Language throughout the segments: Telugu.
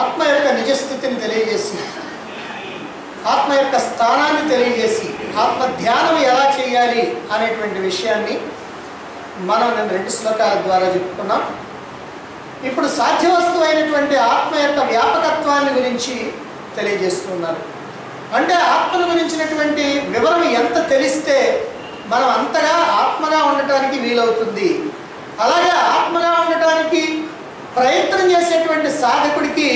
ఆత్మ యొక్క నిజస్థితిని తెలియజేసి, ఆత్మ యొక్క స్థానాన్ని తెలియజేసి, ఆత్మ ధ్యానం ఎలా చేయాలి అనేటువంటి విషయాన్ని మనం నేను 2 శ్లోకాల ద్వారా చెప్పుకున్నాం. ఇప్పుడు సాధ్యవస్తువు అయినటువంటి ఆత్మ యొక్క వ్యాపకత్వాన్ని గురించి తెలియజేస్తున్నారు. అంటే ఆత్మను గురించినటువంటి వివరం ఎంత తెలిస్తే మనం అంతగా ఆత్మగా ఉండటానికి వీలవుతుంది. అలాగే ఆత్మగా ఉండటానికి ప్రయత్నం చేసేటువంటి సాధకుడికి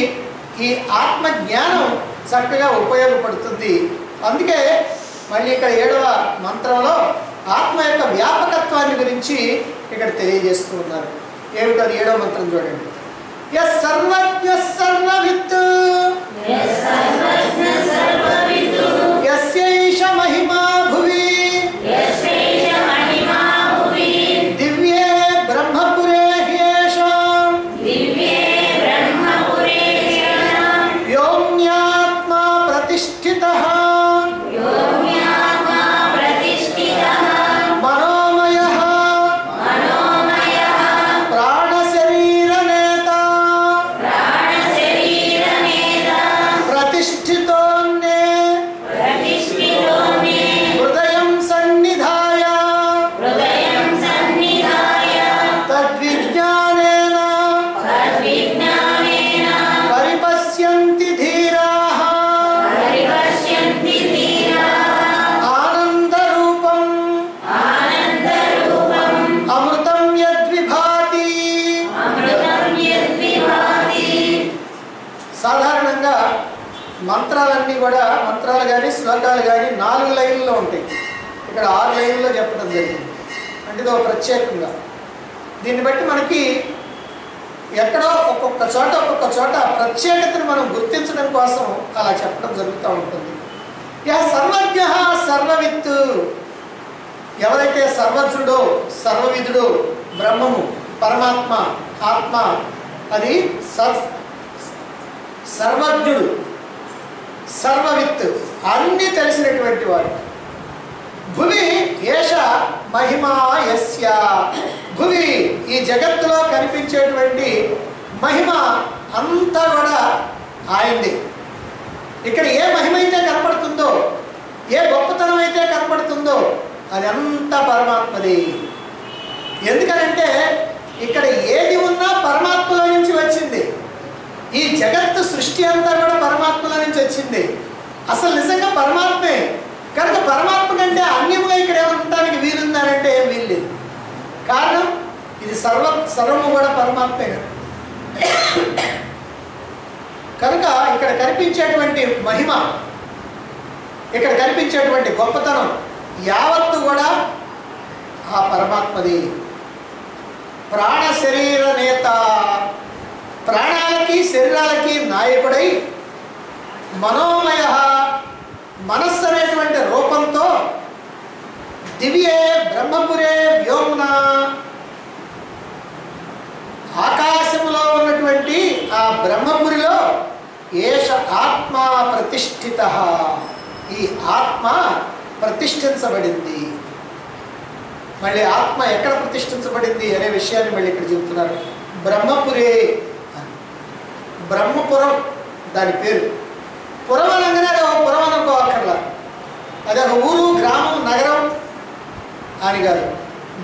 ఈ ఆత్మ జ్ఞానం చక్కగా ఉపయోగపడుతుంది. అందుకే మళ్ళీ ఇక్కడ 7వ మంత్రంలో ఆత్మ యొక్క వ్యాపకత్వాన్ని గురించి ఇక్కడ తెలియజేస్తూ ఉన్నారు. ఏమిటది? 7వ మంత్రం చూడండి. యస్ సర్వజ్ఞ సర్వవిత్ యస్యైష మహిమా భువి దివ్యే బ్రహ్మపురే హ్యేషాం వ్యోమ్యాత్మా ప్రతిష్ఠితః మనోమయః ప్రాణశరీరనేతా ప్రతిష్ఠితోన్నే హృదయం సన్నిధాయ తద్విజ్ఞానేన పరిపశ్యంతి ధీరాః ఆనందరూపం అమృతం యద్విభాతి. సాధారణంగా మంత్రాలన్నీ కూడా, మంత్రాలు కానీ శ్లోకాలు కానీ 4 లైన్లలో ఉంటాయి. ఇక్కడ 6 లైన్లో చెప్పడం జరిగింది. అంటే ఇది ఒక ప్రత్యేకంగా. దీన్ని బట్టి మనకి ఎక్కడో ఒక్కొక్క చోట ప్రత్యేకతను మనం గుర్తించడం కోసం అలా చెప్పడం జరుగుతూ ఉంటుంది. యా సర్వజ్ఞ సర్వవిత్, ఎవరైతే సర్వజ్ఞుడో సర్వవిధుడో బ్రహ్మము పరమాత్మ ఆత్మ, అది సర్వజ్ఞుడు సర్వవిత్, అన్నీ తెలిసినటువంటి వాడు. భువి ఏష మహిమా యస్య, భువి ఈ జగత్తులో కనిపించేటువంటి మహిమ అంతా కూడా ఆయనది. ఇక్కడ ఏ మహిమ అయితే కనపడుతుందో, ఏ గొప్పతనం అయితే కనపడుతుందో అది అంతా పరమాత్మది. ఎందుకనంటే ఇక్కడ ఏది ఉన్నా పరమాత్మలో నుంచి వచ్చింది. ఈ జగత్తు సృష్టి అంతా కూడా పరమాత్మలో నుంచి వచ్చింది. అసలు నిజంగా పరమాత్మే కనుక పరమాత్మ కంటే అన్యముగా ఇక్కడ ఏమంటానికి వీలుందానంటే ఏం వీల్లేదు. కారణం ఇది సర్వము కూడా పరమాత్మే కనుక ఇక్కడ కనిపించేటువంటి మహిమ, ఇక్కడ కనిపించేటువంటి గొప్పతనం యావత్తు కూడా ఆ పరమాత్మది. ప్రాణ శరీర నేత, ప్రాణాలకి శరీరాలకి నాయకుడై మనోమయ, మనస్సు అనేటువంటి రూపంతో దివ్యే బ్రహ్మపురే వ్యోమ్న, ఆకాశములో ఉన్నటువంటి ఆ బ్రహ్మపురిలో ఏష ఆత్మ ప్రతిష్ఠిత, ఈ ఆత్మ ప్రతిష్ఠించబడింది. మళ్ళీ ఆత్మ ఎక్కడ ప్రతిష్ఠించబడింది అనే విషయాన్ని మళ్ళీ ఇక్కడ చెబుతున్నారు. బ్రహ్మపురే, బ్రహ్మపురం దాని పేరు. పురం అనగానే అది ఒక పురం అనుకోవక్కర్లా, అది ఒక ఊరు గ్రామం నగరం అని కాదు.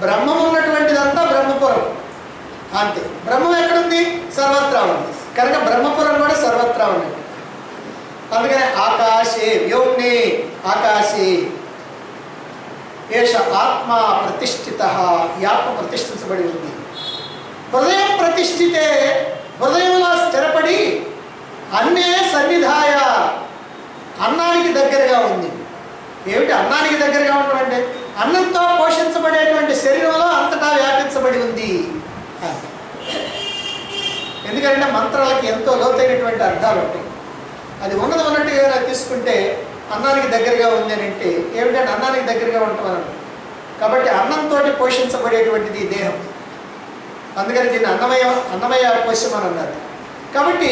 బ్రహ్మం ఉన్నటువంటిదంతా బ్రహ్మపురం అంతే. బ్రహ్మం ఎక్కడుంది? సర్వత్రా ఉంది కనుక బ్రహ్మపురం కూడా సర్వత్రా ఉంది. అందుకని ఆకాశే వ్యోమ్నే ఆకాశే ఏష ఆత్మ ప్రతిష్ఠిత, ఈ ఆత్మ ప్రతిష్ఠించబడి ఉంది. హృదయం ప్రతిష్ఠితే, హృదయంలో స్థిరపడి అన్నే సన్నిధాయ, అన్నానికి దగ్గరగా ఉంది. ఏమిటి అన్నానికి దగ్గరగా ఉండడం అంటే? అన్నంతో పోషించబడేటువంటి శరీరంలో అంతటా వ్యాపించబడి ఉంది. ఎందుకంటే మంత్రాలకి ఎంతో లోతైనటువంటి అర్థాలు ఉంటాయి. అది ఉన్నట్టుగా తీసుకుంటే అన్నానికి దగ్గరగా ఉంది అని అంటే ఏమిటంటే అన్నానికి దగ్గరగా ఉంటామని. కాబట్టి అన్నంతో పోషించబడేటువంటిది దేహం. అందుకని దీన్ని అన్నమయ కోశం అని అన్నారు. కాబట్టి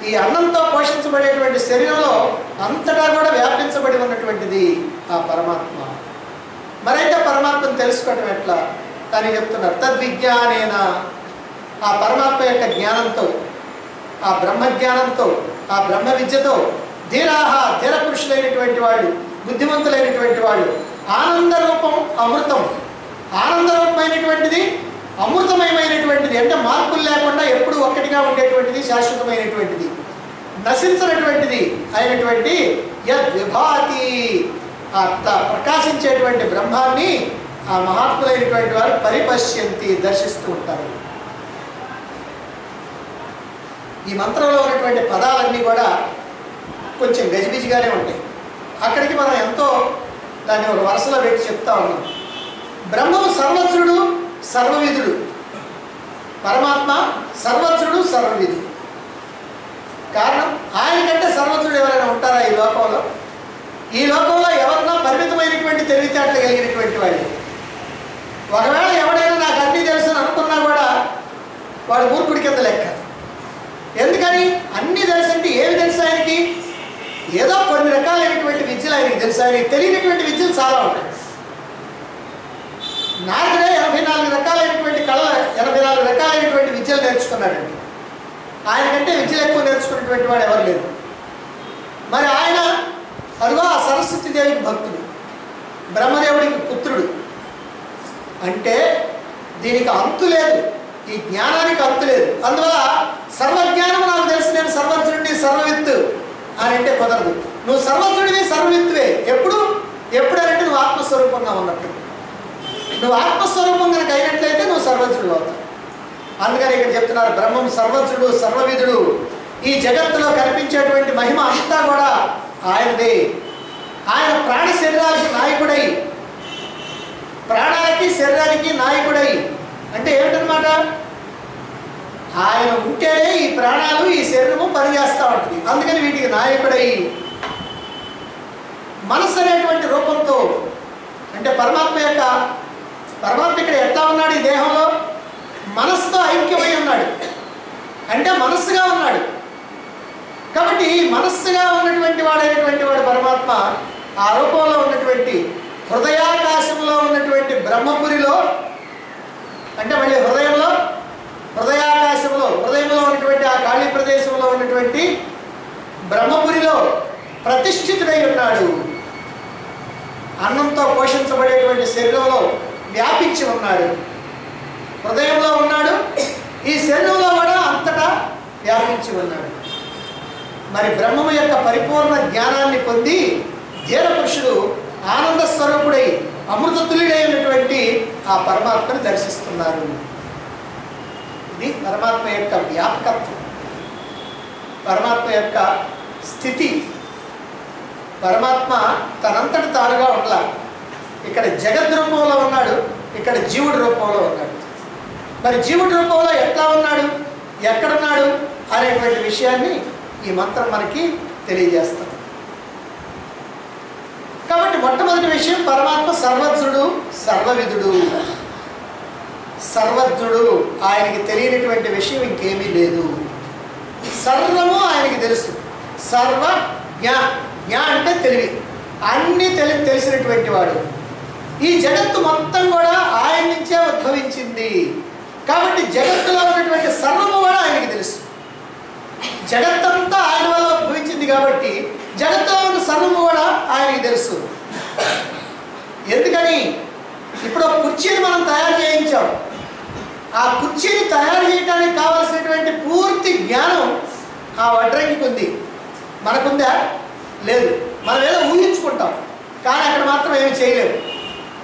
ఈ అన్నంతో పోషించబడేటువంటి శరీరంలో అంతటా కూడా వ్యాపించబడి ఉన్నటువంటిది ఆ పరమాత్మ. మరైతే పరమాత్మను తెలుసుకోవటం ఎట్లా అని చెప్తున్నారు. తద్విజ్ఞానేన, ఆ పరమాత్మ యొక్క జ్ఞానంతో, ఆ బ్రహ్మజ్ఞానంతో, ఆ బ్రహ్మ విద్యతో ధీర పురుషులైనటువంటి వాళ్ళు, బుద్ధిమంతులైనటువంటి వాళ్ళు ఆనందరూపం అమృతం, ఆనందరూపమైనటువంటిది అమృతమయమైనటువంటిది, అంటే మార్పులు లేకుండా ఎప్పుడు ఒక్కటిగా ఉండేటువంటిది, శాశ్వతమైనటువంటిది, నశించినటువంటిది అయినటువంటి యద్విభాతి ప్రకాశించేటువంటి బ్రహ్మాన్ని ఆ మహాత్ములైనటువంటి వారు పరిపశ్యంతి దర్శిస్తూ ఉంటారు. ఈ మంత్రంలో ఉన్నటువంటి పదాలన్నీ కూడా కొంచెం గజిబిజిగానే ఉంటాయి. అక్కడికి మనం ఎంతో దాన్ని ఒక వరుసలో పెట్టి చెప్తా ఉన్నాం. బ్రహ్మము సర్వజ్ఞుడు, సర్వవిధుడు. పరమాత్మ సర్వజ్ఞుడు, సర్వవిధుడు. కారణం, ఆయన కంటే సర్వజ్ఞుడు ఎవరైనా ఉంటారా ఈ లోకంలో? ఈ లోకంలో ఎవరన్నా పరిమితమైనటువంటి తెలివితేటలు కలిగినటువంటి వాళ్ళు. ఒకవేళ ఎవడైనా నాకు అన్నీ తెలుసు అని అనుకున్నా కూడా వాడు మూర్ఖుడి కింద లెక్క. ఎందుకని? అన్నీ తెలుసంటే ఏమి తెలుసు ఆయనకి? ఏదో కొన్ని రకాలైనటువంటి విద్యలు ఆయనకి తెలుసు. ఆయనకి తెలియనటువంటి విద్యలు చాలా ఉంటాయి. నాకునే 84 రకాలైనటువంటి 84 రకాలైనటువంటి విద్యలు నేర్చుకున్నాడండి. ఆయనకంటే విద్యలు ఎక్కువ నేర్చుకున్నటువంటి వాడు ఎవరు లేరు. మరి ఆయన అదిగో ఆ సరస్వతి దేవికి భక్తుడు, బ్రహ్మదేవుడికి పుత్రుడు. అంటే దీనికి అంతు లేదు, ఈ జ్ఞానానికి అంతు లేదు. అందువల్ల సర్వజ్ఞానం నాకు తెలుసు, నేను సర్వజ్ఞుడిని, సర్వవిత్తు అని అంటే కుదరదు. నువ్వు సర్వజ్ఞుడివి, సర్వవిత్తువే. ఎప్పుడంటే నువ్వు ఆత్మస్వరూపంగా ఉన్నట్టు. నువ్వు ఆత్మస్వరూపం కనుక అయినట్లయితే నువ్వు సర్వజ్ఞుడు అవుతావు. అందుకని ఇక్కడ చెప్తున్నారు, బ్రహ్మం సర్వజ్ఞుడు, సర్వవిధుడు. ఈ జగత్తులో కనిపించేటువంటి మహిమ అంతా కూడా ఆయనదే. ఆయన ప్రాణ శరీరాలకి నాయకుడై, ప్రాణాలకి శరీరానికి నాయకుడై అంటే ఏమిటనమాట? ఆయన ఉంటేనే ఈ ప్రాణాలు, ఈ శరీరము పనిచేస్తూ ఉంటుంది. అందుకని వీటికి నాయకుడై మనస్సు అనేటువంటి రూపంతో, అంటే పరమాత్మ ఇక్కడ ఎట్లా ఉన్నాడు? ఈ దేహంలో మనస్సుతో ఐక్యమై ఉన్నాడు, అంటే మనస్సుగా ఉన్నాడు. కాబట్టి మనస్సుగా ఉన్నటువంటి వాడైనటువంటి వాడు పరమాత్మ ఆ రూపంలో ఉన్నటువంటి హృదయాకాశంలో ఉన్నటువంటి బ్రహ్మపురిలో, అంటే మళ్ళీ హృదయంలో ఉన్నటువంటి ఆ ఖాళీ ప్రదేశంలో ఉన్నటువంటి బ్రహ్మపురిలో ప్రతిష్ఠితుడై ఉన్నాడు. అన్నంతో పోషించబడేటువంటి శరీరంలో వ్యాపించి ఉన్నాడు. హృదయంలో ఉన్నాడు, ఈ శరీరంలో కూడా అంతటా వ్యాపించి ఉన్నాడు. మరి బ్రహ్మము యొక్క పరిపూర్ణ జ్ఞానాన్ని పొంది ధీర పురుషుడు ఆనంద స్వరూపుడై అమృతతుల్యుడై ఉన్నటువంటి ఆ పరమాత్మని దర్శిస్తున్నారు. ఇది పరమాత్మ యొక్క వ్యాపకత్వం, పరమాత్మ యొక్క స్థితి. పరమాత్మ తనంతటి తానుగా ఉండాల. ఇక్కడ జగద్ రూపంలో ఉన్నాడు, ఇక్కడ జీవుడి రూపంలో ఉన్నాడు. మరి జీవుడి రూపంలో ఎట్లా ఉన్నాడు, ఎక్కడున్నాడు అనేటువంటి విషయాన్ని ఈ మంత్రం మనకి తెలియజేస్తాం. కాబట్టి మొట్టమొదటి విషయం, పరమాత్మ సర్వజ్ఞుడు, సర్వవిధుడు. సర్వజ్ఞుడు, ఆయనకి తెలియనటువంటి విషయం ఇంకేమీ లేదు. సర్వము ఆయనకి తెలుసు. సర్వజ్ఞ, జ్ఞ అంటే తెలివి, అన్నీ తెలిసినటువంటి వాడు. ఈ జగత్తు మొత్తం కూడా ఆయన నుంచే ఉద్భవించింది. కాబట్టి జగత్తులో ఉన్నటువంటి సర్వము కూడా ఆయనకి తెలుసు. జగత్తంతా ఆయన వల్ల ఉద్భవించింది కాబట్టి జగత్తులో ఉన్న సర్వము కూడా ఆయనకి తెలుసు. ఎందుకని? ఇప్పుడు ఒక కుర్చీని మనం తయారు చేయించాం. ఆ కుర్చీని తయారు చేయడానికి కావలసినటువంటి పూర్తి జ్ఞానం ఆ వడ్రంగికి ఉంది. మనకుందా? లేదు. మనం ఏదో ఊహించుకుంటాం, కానీ అక్కడ మాత్రం ఏమి చేయలేము.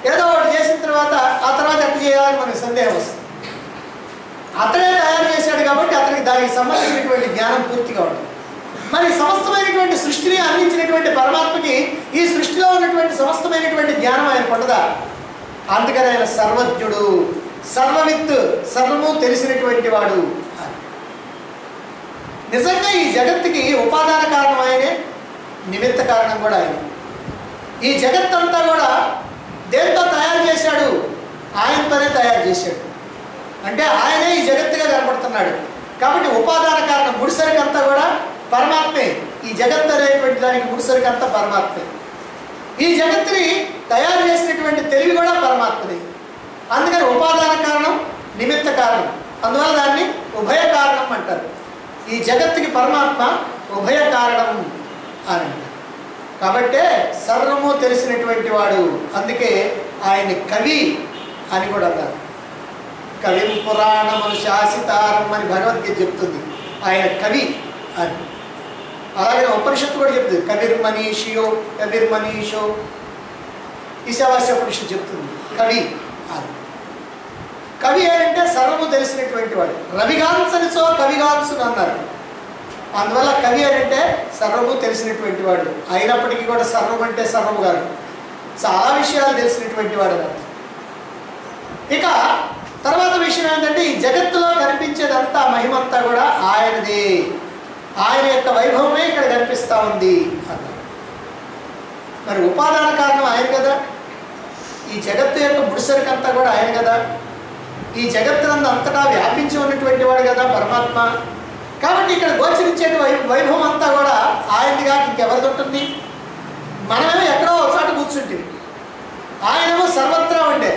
ఏదో ఒకటి చేసిన తర్వాత ఆ తర్వాత ఎట్లా చేయాలని మనకు సందేహం వస్తుంది. అతడే తయారు చేశాడు కాబట్టి అతనికి దానికి సంబంధించినటువంటి జ్ఞానం పూర్తిగా ఉంటుంది. మరి సమస్తమైనటువంటి సృష్టిని అందించినటువంటి పరమాత్మకి ఈ సృష్టిలో ఉన్నటువంటి సమస్తమైనటువంటి జ్ఞానం ఆయనకు ఉండదా? అందుకని ఆయన సర్వజ్ఞుడు, సర్వవిత్, సర్వము తెలిసినటువంటి వాడు. నిజంగా ఈ జగత్తుకి ఉపాదాన కారణం ఆయనే, నిమిత్త కారణం కూడా ఆయన. ఈ జగత్తంతా కూడా దేంతో తయారు చేశాడు? ఆయనతోనే తయారు చేశాడు. అంటే ఆయనే ఈ జగత్తుగా కనపడుతున్నాడు. కాబట్టి ఉపాదాన కారణం ముడిసరికంతా కూడా పరమాత్మే. ఈ జగత్తు అనేటువంటి దానికి ముడిసరికంతా పరమాత్మే. ఈ జగత్తుని తయారు చేసినటువంటి తెలివి కూడా పరమాత్మది. అందుకని ఉపాదాన కారణం, నిమిత్త కారణం. అందువల్ల దాన్ని ఉభయ కారణం అంటారు. ఈ జగత్తుకి పరమాత్మ ఉభయ కారణం అని అంటారు. కాబట్టే సర్వము తెలిసినటువంటి వాడు, అందుకే ఆయన్ని కవి అని కూడా అన్నారు. కవిం పురాణమును శాసితారం అని భగవద్గీత చెప్తుంది, ఆయన కవి అని. అలాగే ఉపనిషత్తు కూడా చెప్తుంది కవిర్మనీషియో కవిర్మనీషో, ఈశావాస్య ఉపనిషత్తు చెప్తుంది కవి అని. కవి అంటే సర్వము తెలిసినటువంటి వాడు. రవిగాంచనిచో కవిగాంచును అన్నారు. అందువల్ల కవి అంటే సర్వము తెలిసినటువంటి వాడు. అయినప్పటికీ కూడా సర్వం అంటే సర్వము కాదు, చాలా విషయాలు తెలిసినటువంటి వాడు అని అర్థం. ఇక తర్వాత విషయం ఏంటంటే ఈ జగత్తులో కనిపించేదంతా మహిమంతా కూడా ఆయనదే, ఆయన యొక్క వైభవమే ఇక్కడ కనిపిస్తూ ఉంది అన్నారు. మరి ఉపాదాన కారణం ఆయన కదా, ఈ జగత్తు యొక్క ముడిసరికంతా కూడా ఆయన కదా, ఈ జగత్తునందు అంతటా వ్యాపించి ఉన్నటువంటి వాడు కదా పరమాత్మ. కాబట్టి ఇక్కడ గోచరించే వైభవం అంతా కూడా ఆయనదిగా ఇంకెవరిది ఉంటుంది? మనమేమో ఎక్కడో ఒకసాట కూర్చుంటుంది, ఆయనేమో సర్వత్రా ఉండే.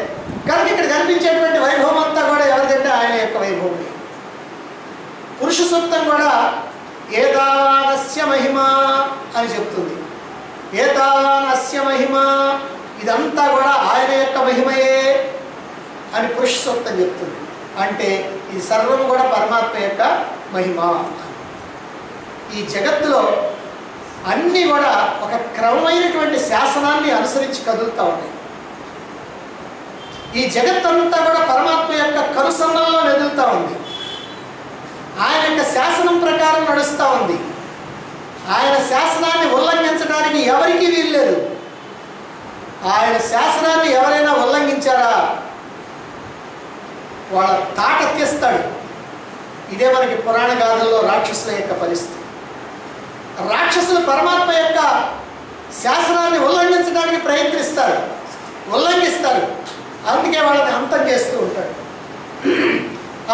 కనుక ఇక్కడ కనిపించేటువంటి వైభవం అంతా కూడా ఎవరిదంటే ఆయన యొక్క వైభవమే. పురుష సూక్తం కూడా ఏతావానస్య మహిమ అని చెప్తుంది. ఏతావానస్య మహిమ, ఇదంతా కూడా ఆయన యొక్క మహిమయే అని పురుష సూక్తం చెప్తుంది. అంటే ఈ సర్వం కూడా పరమాత్మ యొక్క మహిమ. ఈ జగత్తులో అన్నీ కూడా ఒక క్రమమైనటువంటి శాసనాన్ని అనుసరించి కదులుతూ ఉన్నాయి. ఈ జగత్తంతా కూడా పరమాత్మ యొక్క కనుసన్నల్లో మెదులుతూ ఉంది. ఆయన యొక్క శాసనం ప్రకారం నడుస్తూ ఉంది. ఆయన శాసనాన్ని ఉల్లంఘించడానికి ఎవరికీ వీల్లేదు. ఆయన శాసనాన్ని ఎవరైనా ఉల్లంఘించారా వాళ్ళ తాట తీస్తాడు. ఇదే మనకి పురాణ గాథల్లో రాక్షసుల యొక్క పరిస్థితి. రాక్షసులు పరమాత్మ యొక్క శాసనాన్ని ఉల్లంఘించడానికి ప్రయత్నిస్తారు, ఉల్లంఘిస్తారు. అందుకే వాళ్ళని అంతం చేస్తూ ఉంటాడు.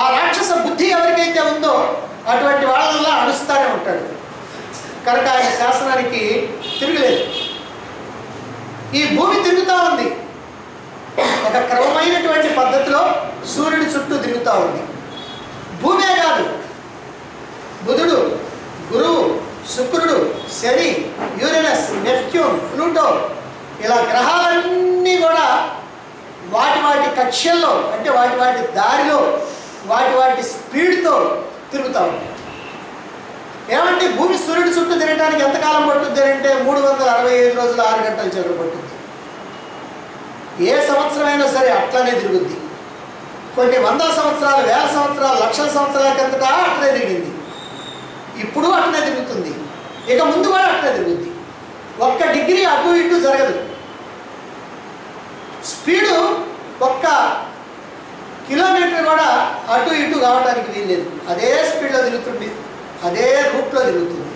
ఆ రాక్షస బుద్ధి ఎవరికైతే ఉందో అటువంటి వాళ్ళల్లో అణుస్తూనే ఉంటాడు. కనుక ఆయన శాసనానికి తిరగలేదు. ఈ భూమి తిరుగుతూ ఉంది, ఒక క్రమమైనటువంటి పద్ధతిలో సూర్యుడి చుట్టూ తిరుగుతూ ఉంది. భూమే కాదు, బుధుడు, గురువు, శుక్రుడు, శని, యూరేనస్, నెప్ట్యూన్, ప్లూటో, ఇలా గ్రహాలన్నీ కూడా వాటి వాటి కక్ష్యల్లో, అంటే వాటి వాటి దారిలో, వాటి వాటి స్పీడ్తో తిరుగుతూ ఉంటాయి. ఏమంటే భూమి సూర్యుడి చుట్టూ తిరగడానికి ఎంతకాలం పట్టుద్ది అంటే 365 రోజులు 6 గంటలు చివరి పట్టుద్ది. ఏ సంవత్సరమైనా సరే అట్లనే తిరుగుద్ది. కొన్ని వందల సంవత్సరాలు, వేల సంవత్సరాలు, లక్షల సంవత్సరాల కిందట అట్లనే తిరిగింది. ఇప్పుడు అట్లనే తిరుగుతుంది, ఇక ముందు కూడా అట్లనే తిరుగుద్ది. 1 డిగ్రీ అటు ఇటు జరగదు. స్పీడు 1 కిలోమీటర్ కూడా అటు ఇటు కావడానికి వీల్లేదు. అదే స్పీడ్లో తిరుగుతుంది, అదే రూట్లో తిరుగుతుంది.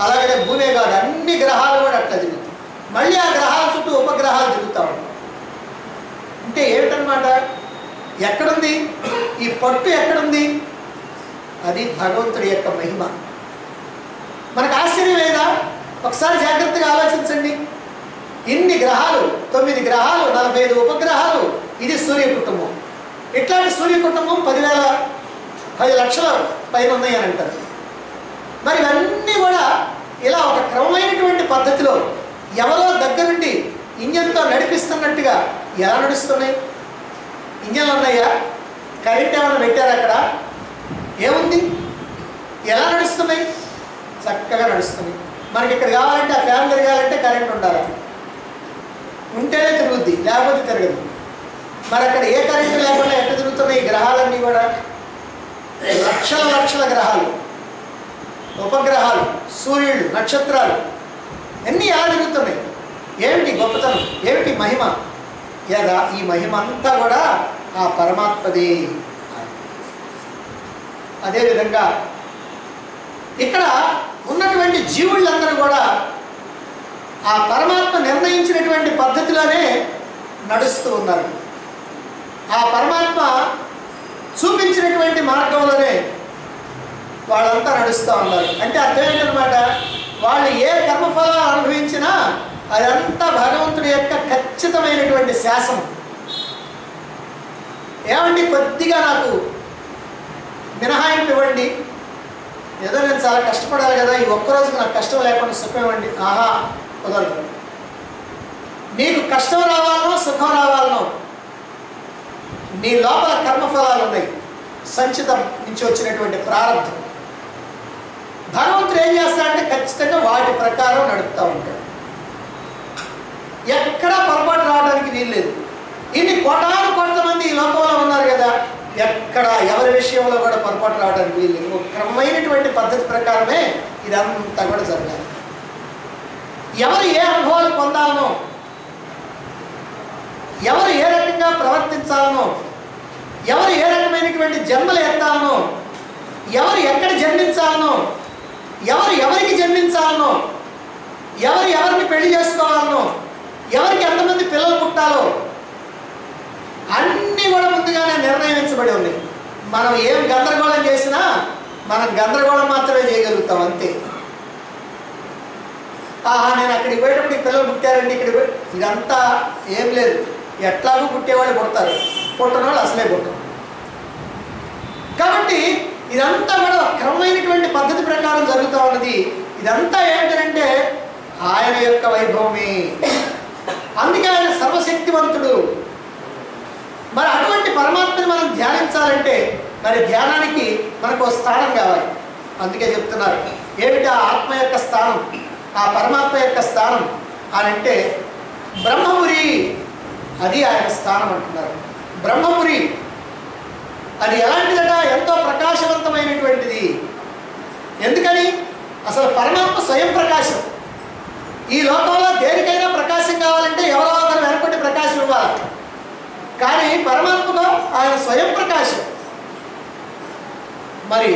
అలాగే భూమే కాదు, అన్ని గ్రహాలు కూడా అట్లా తిరుగుతాయి. మళ్ళీ ఆ గ్రహాల చుట్టూ ఉపగ్రహాలు తిరుగుతూ ఉంటాయి. అంటే ఏమిటన్నమాట? ఎక్కడుంది ఈ పట్టు? ఎక్కడుంది? అది భగవంతుడి యొక్క మహిమ. మనకు ఆశ్చర్యం లేదా? ఒకసారి జాగ్రత్తగా ఆలోచించండి. ఇన్ని గ్రహాలు, 9 గ్రహాలు, 45 ఉపగ్రహాలు, ఇది సూర్య కుటుంబం. ఇట్లాంటి సూర్య కుటుంబం 10 లక్షల పైన ఉన్నాయని అంటారు. మరి ఇవన్నీ కూడా ఇలా ఒక క్రమమైనటువంటి పద్ధతిలో ఎవరో దగ్గరుండి ఇంజన్తో నడిపిస్తున్నట్టుగా ఎలా నడుస్తున్నాయి? ఇంజన్లు ఉన్నాయా? కరెంట్ ఏమైనా పెట్టారు అక్కడ? ఏముంది? ఎలా నడుస్తున్నాయి? చక్కగా నడుస్తున్నాయి. మనకి ఇక్కడ కావాలంటే ఆ ఫ్యాన్ తిరగాలంటే కరెంట్ ఉండాలి, ఉంటేనే తిరుగుద్ది, లేకపోతే తిరగదు. మరి అక్కడ ఏ కరెంటు లేకుండా ఎట్లా తిరుగుతున్నాయి ఈ గ్రహాలన్నీ కూడా? లక్షల లక్షల గ్రహాలు, ఉపగ్రహాలు, సూర్యుడు, నక్షత్రాలు అన్నీ ఎలా తిరుగుతున్నాయి? ఏమిటి గొప్పతనం? ఏమిటి మహిమ? యదా ఈ మహిమ అంతా కూడా ఆ పరమాత్మదే. అదేవిధంగా ఇక్కడ ఉన్నటువంటి జీవులందరూ కూడా ఆ పరమాత్మ నిర్ణయించినటువంటి పద్ధతిలోనే నడుస్తూ ఉన్నారు. ఆ పరమాత్మ చూపించినటువంటి మార్గంలోనే వాళ్ళంతా నడుస్తూ ఉన్నారు. అంటే అర్థం ఏంటన్నమాట? వాళ్ళు ఏ కర్మఫలాలు అనుభవించినా అదంతా భగవంతుడి యొక్క ఖచ్చితమైనటువంటి శాసనం. ఏమండి కొద్దిగా నాకు మినహాయింపు ఇవ్వండి, ఏదో నేను చాలా కష్టపడాలి కదా, ఈ ఒక్కరోజుకి నాకు కష్టం లేకుండా సుఖం ఇవ్వండి, ఆహా కుదరదు. నీకు కష్టం రావాలనో సుఖం రావాలనో నీ లోపల కర్మఫలాలు ఉన్నాయి, సంచితం నుంచి వచ్చినటువంటి ప్రారంభం. భగవంతుడు ఏం చేస్తాడంటే ఖచ్చితంగా వాటి ప్రకారం నడుపుతూ ఉంటాడు. ఎక్కడా పొరపాటు రావడానికి వీల్లేదు. ఇన్ని కోటాను కోట్ల మంది ఈ లోకంలో ఉన్నారు కదా, ఎక్కడ ఎవరి విషయంలో కూడా పొరపాటు రావడానికి వీల్లేదు. ఒక క్రమమైనటువంటి పద్ధతి ప్రకారమే ఇదంతా కూడా జరగాలి. ఎవరు ఏ అనుభవాలు పొందాలనో, ఎవరు ఏ రకంగా ప్రవర్తించాలనో, ఎవరు ఏ రకమైనటువంటి జన్మలు ఎత్తాలనో, ఎవరు ఎక్కడ జన్మించాలనో, ఎవరు ఎవరికి జన్మించాలనో, ఎవరు ఎవరిని పెళ్లి చేసుకోవాలనో, ఎవరికి ఎంతమంది పిల్లలు పుట్టాలో అన్నీ కూడా ముందుగానే నిర్ణయించబడి ఉన్నాయి. మనం ఏం గందరగోళం చేసినా మనం గందరగోళం మాత్రమే చేయగలుగుతాం, అంతే. ఆహా నేను అక్కడికి పోయేటప్పుడు ఈ పిల్లలు పుట్టారండి, ఇక్కడికి పోయి ఇదంతా ఏం లేదు. ఎట్లాగూ పుట్టేవాళ్ళు పుడతారు, పుట్టని వాళ్ళు అసలే పుట్టరు. కాబట్టి ఇదంతా కూడా క్రమమైనటువంటి పద్ధతి ప్రకారం జరుగుతూ ఉన్నది. ఇదంతా ఏంటంటే ఆయన యొక్క వైభవమే. అందుకే ఆయన సర్వశక్తివంతుడు. మరి అటువంటి పరమాత్మని మనం ధ్యానించాలంటే మరి ధ్యానానికి మనకు స్థానం కావాలి. అందుకే చెప్తున్నారు ఏమిటి ఆ ఆత్మ యొక్క స్థానం, ఆ పరమాత్మ యొక్క స్థానం అని అంటే బ్రహ్మపురి, అది ఆయన స్థానం అంటున్నారు. బ్రహ్మపురి అది ఎలాంటిదట? ఎంతో ప్రకాశవంతమైనటువంటిది. ఎందుకని? అసలు పరమాత్మ స్వయం ప్రకాశం. ఈ లోకంలో దేనికైనా ప్రకాశం కావాలంటే ఎవరో ఒకరు వెనకొట్టి ప్రకాశం ఇవ్వాలి. కానీ పరమాత్మలో ఆయన స్వయం ప్రకాశం. మరి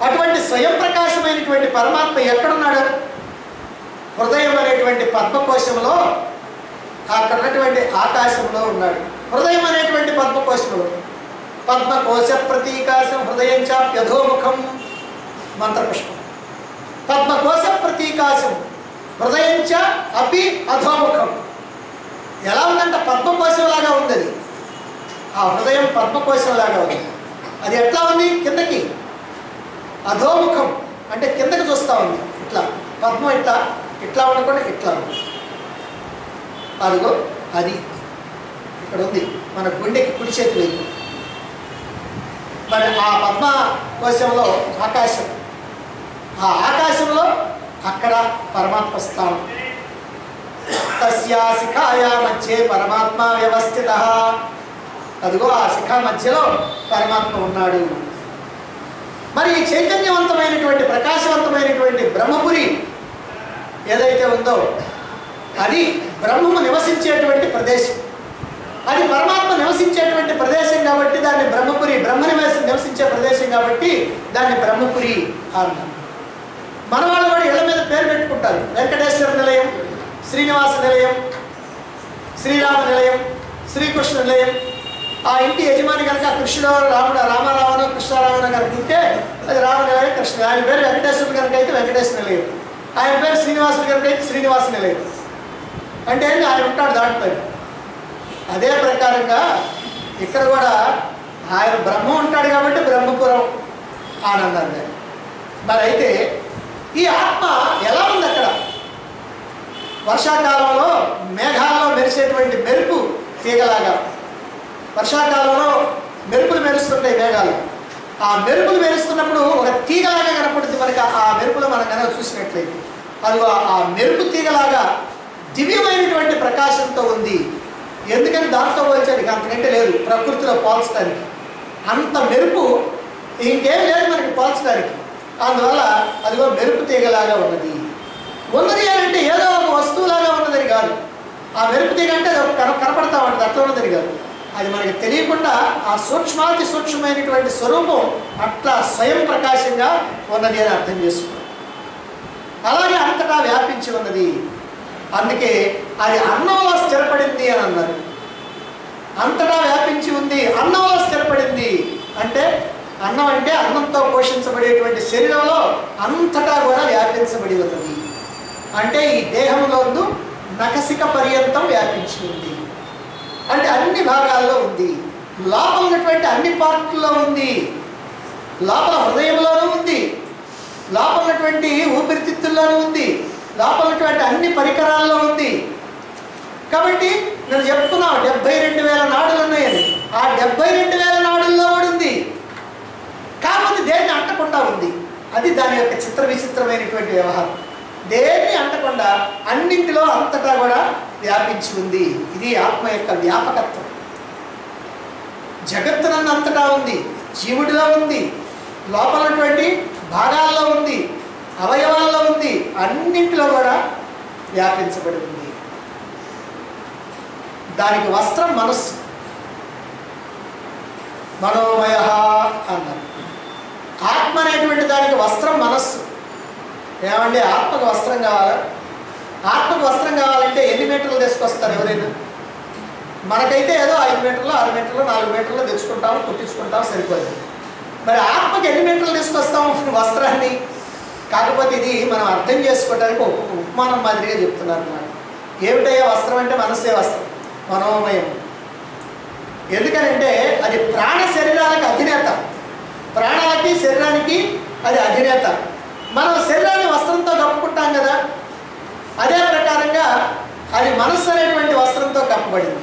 అటువంటి స్వయం ప్రకాశమైనటువంటి పరమాత్మ ఎక్కడున్నాడు? హృదయం అనేటువంటి పద్మకోశంలో, అక్కడ ఉన్నటువంటి ఆకాశంలో ఉన్నాడు. హృదయం అనేటువంటి పద్మకోశంలో, పద్మకోశ ప్రతీకాశం హృదయం చాప్యధోముఖం మంత్రపుష్పం. పద్మకోశ ప్రతీకాశం హృదయం చ అపి అధోముఖం. ఎలా ఉందంట? పద్మకోశంలాగా ఉంది అది. ఆ హృదయం పద్మకోశంలాగా ఉంది. అది ఎట్లా ఉంది? కిందకి. అధోముఖం అంటే కిందకి చూస్తూ ఉంది. ఇట్లా పద్మం ఇట్లా ఇట్లా ఉండకుండా ఇట్లా ఉంది. అదిగో అది ఇక్కడ ఉంది, మన గుండెకి కుడి చేతి వైపు. మరి ఆ పద్మ కోశంలో ఆకాశం, ఆ ఆకాశంలో అక్కడ పరమాత్మ స్థానం. తస్యా శిఖాయా మధ్యే పరమాత్మ వ్యవస్థిత. అదిగో ఆ శిఖ మధ్యలో పరమాత్మ ఉన్నాడు. మరి ఈ చైతన్యవంతమైనటువంటి ప్రకాశవంతమైనటువంటి బ్రహ్మపురి ఏదైతే ఉందో అది బ్రహ్మము నివసించేటువంటి ప్రదేశం. అది పరమాత్మ నివసించేటువంటి ప్రదేశం కాబట్టి దాన్ని బ్రహ్మపురి, బ్రహ్మ నివసించే ప్రదేశం కాబట్టి దాన్ని బ్రహ్మపురి అన్నాం. మన వాళ్ళు కూడా ఇళ్ల మీద పేరు పెట్టుకుంటారు. వెంకటేశ్వర నిలయం, శ్రీనివాస నిలయం, శ్రీరామ నిలయం, శ్రీకృష్ణ నిలయం. ఆ ఇంటి యజమాని కనుక కృష్ణుడు రామారావనో కృష్ణారావనో కనుక ఉంటే అది రామ నిలయం, కృష్ణ. ఆయన పేరు వెంకటేశ్వరుడు కనుక అయితే వెంకటేశ్వర నిలయం, ఆయన పేరు శ్రీనివాసుడు కనుక అయితే శ్రీనివాస నిలయం. అంటే ఆయన ఉంటాడు దాంట్లో. అదే ప్రకారంగా ఇక్కడ కూడా ఆయన బ్రహ్మ ఉంటాడు కాబట్టి బ్రహ్మపురం ఆనందాన్ని. మరి అయితే ఈ ఆత్మ ఎలా ఉంది అక్కడ? వర్షాకాలంలో మేఘాల్లో మెరిసేటువంటి మెరుపు తీగలాగా. వర్షాకాలంలో మెరుపులు మెరుస్తుంటాయి మేఘాలు. ఆ మెరుపులు మెరుస్తున్నప్పుడు ఒక తీగలాగా కనపడుతుంది మనకి. ఆ మెరుపులో మనం కనుక చూసినట్లయితే అది ఆ మెరుపు తీగలాగా దివ్యమైనటువంటి ప్రకాశంతో ఉంది. ఎందుకని దాంతో పోల్చడానికి అంతకంటే లేదు ప్రకృతిలో పోల్చడానికి. అంత మెరుపు ఇంకేం లేదు మనకి పోల్చడానికి. అందువల్ల అదిగో మెరుపు తీగలాగా ఉన్నది. ఉన్నది అంటే ఏదో ఒక వస్తువులాగా ఉన్నదని కాదు. ఆ మెరుపు తీగ అంటే కనపడతా ఉంటుంది, అట్లా ఉన్నదని కాదు. అది మనకి తెలియకుండా ఆ సూక్ష్మాతి సూక్ష్మమైనటువంటి స్వరూపం అట్లా స్వయం ప్రకాశంగా ఉన్నది అని అర్థం చేసుకోవాలి. అలాగే అంతటా వ్యాపించి ఉన్నది. అందుకే అది అన్నంలో స్థిరపడింది అని అన్నారు. అంతటా వ్యాపించి ఉంది, అన్నంలో స్థిరపడింది. అంటే అన్నం అంటే అన్నంతో పోషించబడేటువంటి శరీరంలో అంతటా కూడా వ్యాపించబడి ఉన్నది. అంటే ఈ దేహంలో నఖశిఖ పర్యంతం వ్యాపించి ఉంది. అంటే అన్ని భాగాల్లో ఉంది. లోపల ఉన్నటువంటి అన్ని పార్టుల్లో ఉంది. లోపల హృదయంలోనూ ఉంది, లోపల ఉన్నటువంటి ఊపిరితిత్తుల్లోనే ఉంది, లోపల ఉన్నటువంటి అన్ని పరికరాల్లో ఉంది. కాబట్టి నేను చెప్పుకున్నాను 72,000 నాడులు ఉన్నాయని. ఆ 72,000 నాడుల్లో కూడా ఉంది, కాకపోతే దేన్ని అంటకుండా ఉంది. అది దాని యొక్క చిత్ర విచిత్రమైనటువంటి వ్యవహారం. దేన్ని అంటకుండా అన్నింటిలో అంతటా కూడా వ్యాపించి ఉంది. ఇది ఆత్మ యొక్క వ్యాపకత్వం. జగత్తునంతటా ఉంది, జీవుడిలో ఉంది, లోపలటువంటి భాగాల్లో ఉంది, అవయవాల్లో ఉంది, అన్నింటిలో కూడా వ్యాపించబడి ఉంది. దానికి వస్త్రం మనస్సు. మనోమయ అన్నారు. ఆత్మ అనేటువంటి దానికి వస్త్రం మనస్సు. ఏమండి, ఆత్మకు వస్త్రం కావాలా? ఆత్మకు వస్త్రం కావాలంటే ఎన్ని మీటర్లు తీసుకొస్తారు ఎవరైనా? మనకైతే ఏదో 5 మీటర్లు, 6 మీటర్లు, 4 మీటర్లు తెచ్చుకుంటాము, కుట్టించుకుంటాము, సరిపోతుంది. మరి ఆత్మకి ఎన్ని మీటర్లు తీసుకొస్తాము వస్త్రాన్ని? కాకపోతే ఇది మనం అర్థం చేసుకోవడానికి ఒక ఉపమానం మాదిరిగా చెప్తున్నారు అన్నమాట. ఏమిటయ్యా వస్త్రం అంటే? మనస్సే వస్త్రం, మనోమయం. ఎందుకనంటే అది ప్రాణ శరీరాలకు అధినేత. ప్రాణాలకి శరీరానికి అది అధినేత. మనం శరీరాన్ని వస్త్రంతో కప్పుకుంటాం కదా, అదే ప్రకారంగా అది మనస్సు అనేటువంటి వస్త్రంతో కప్పబడింది.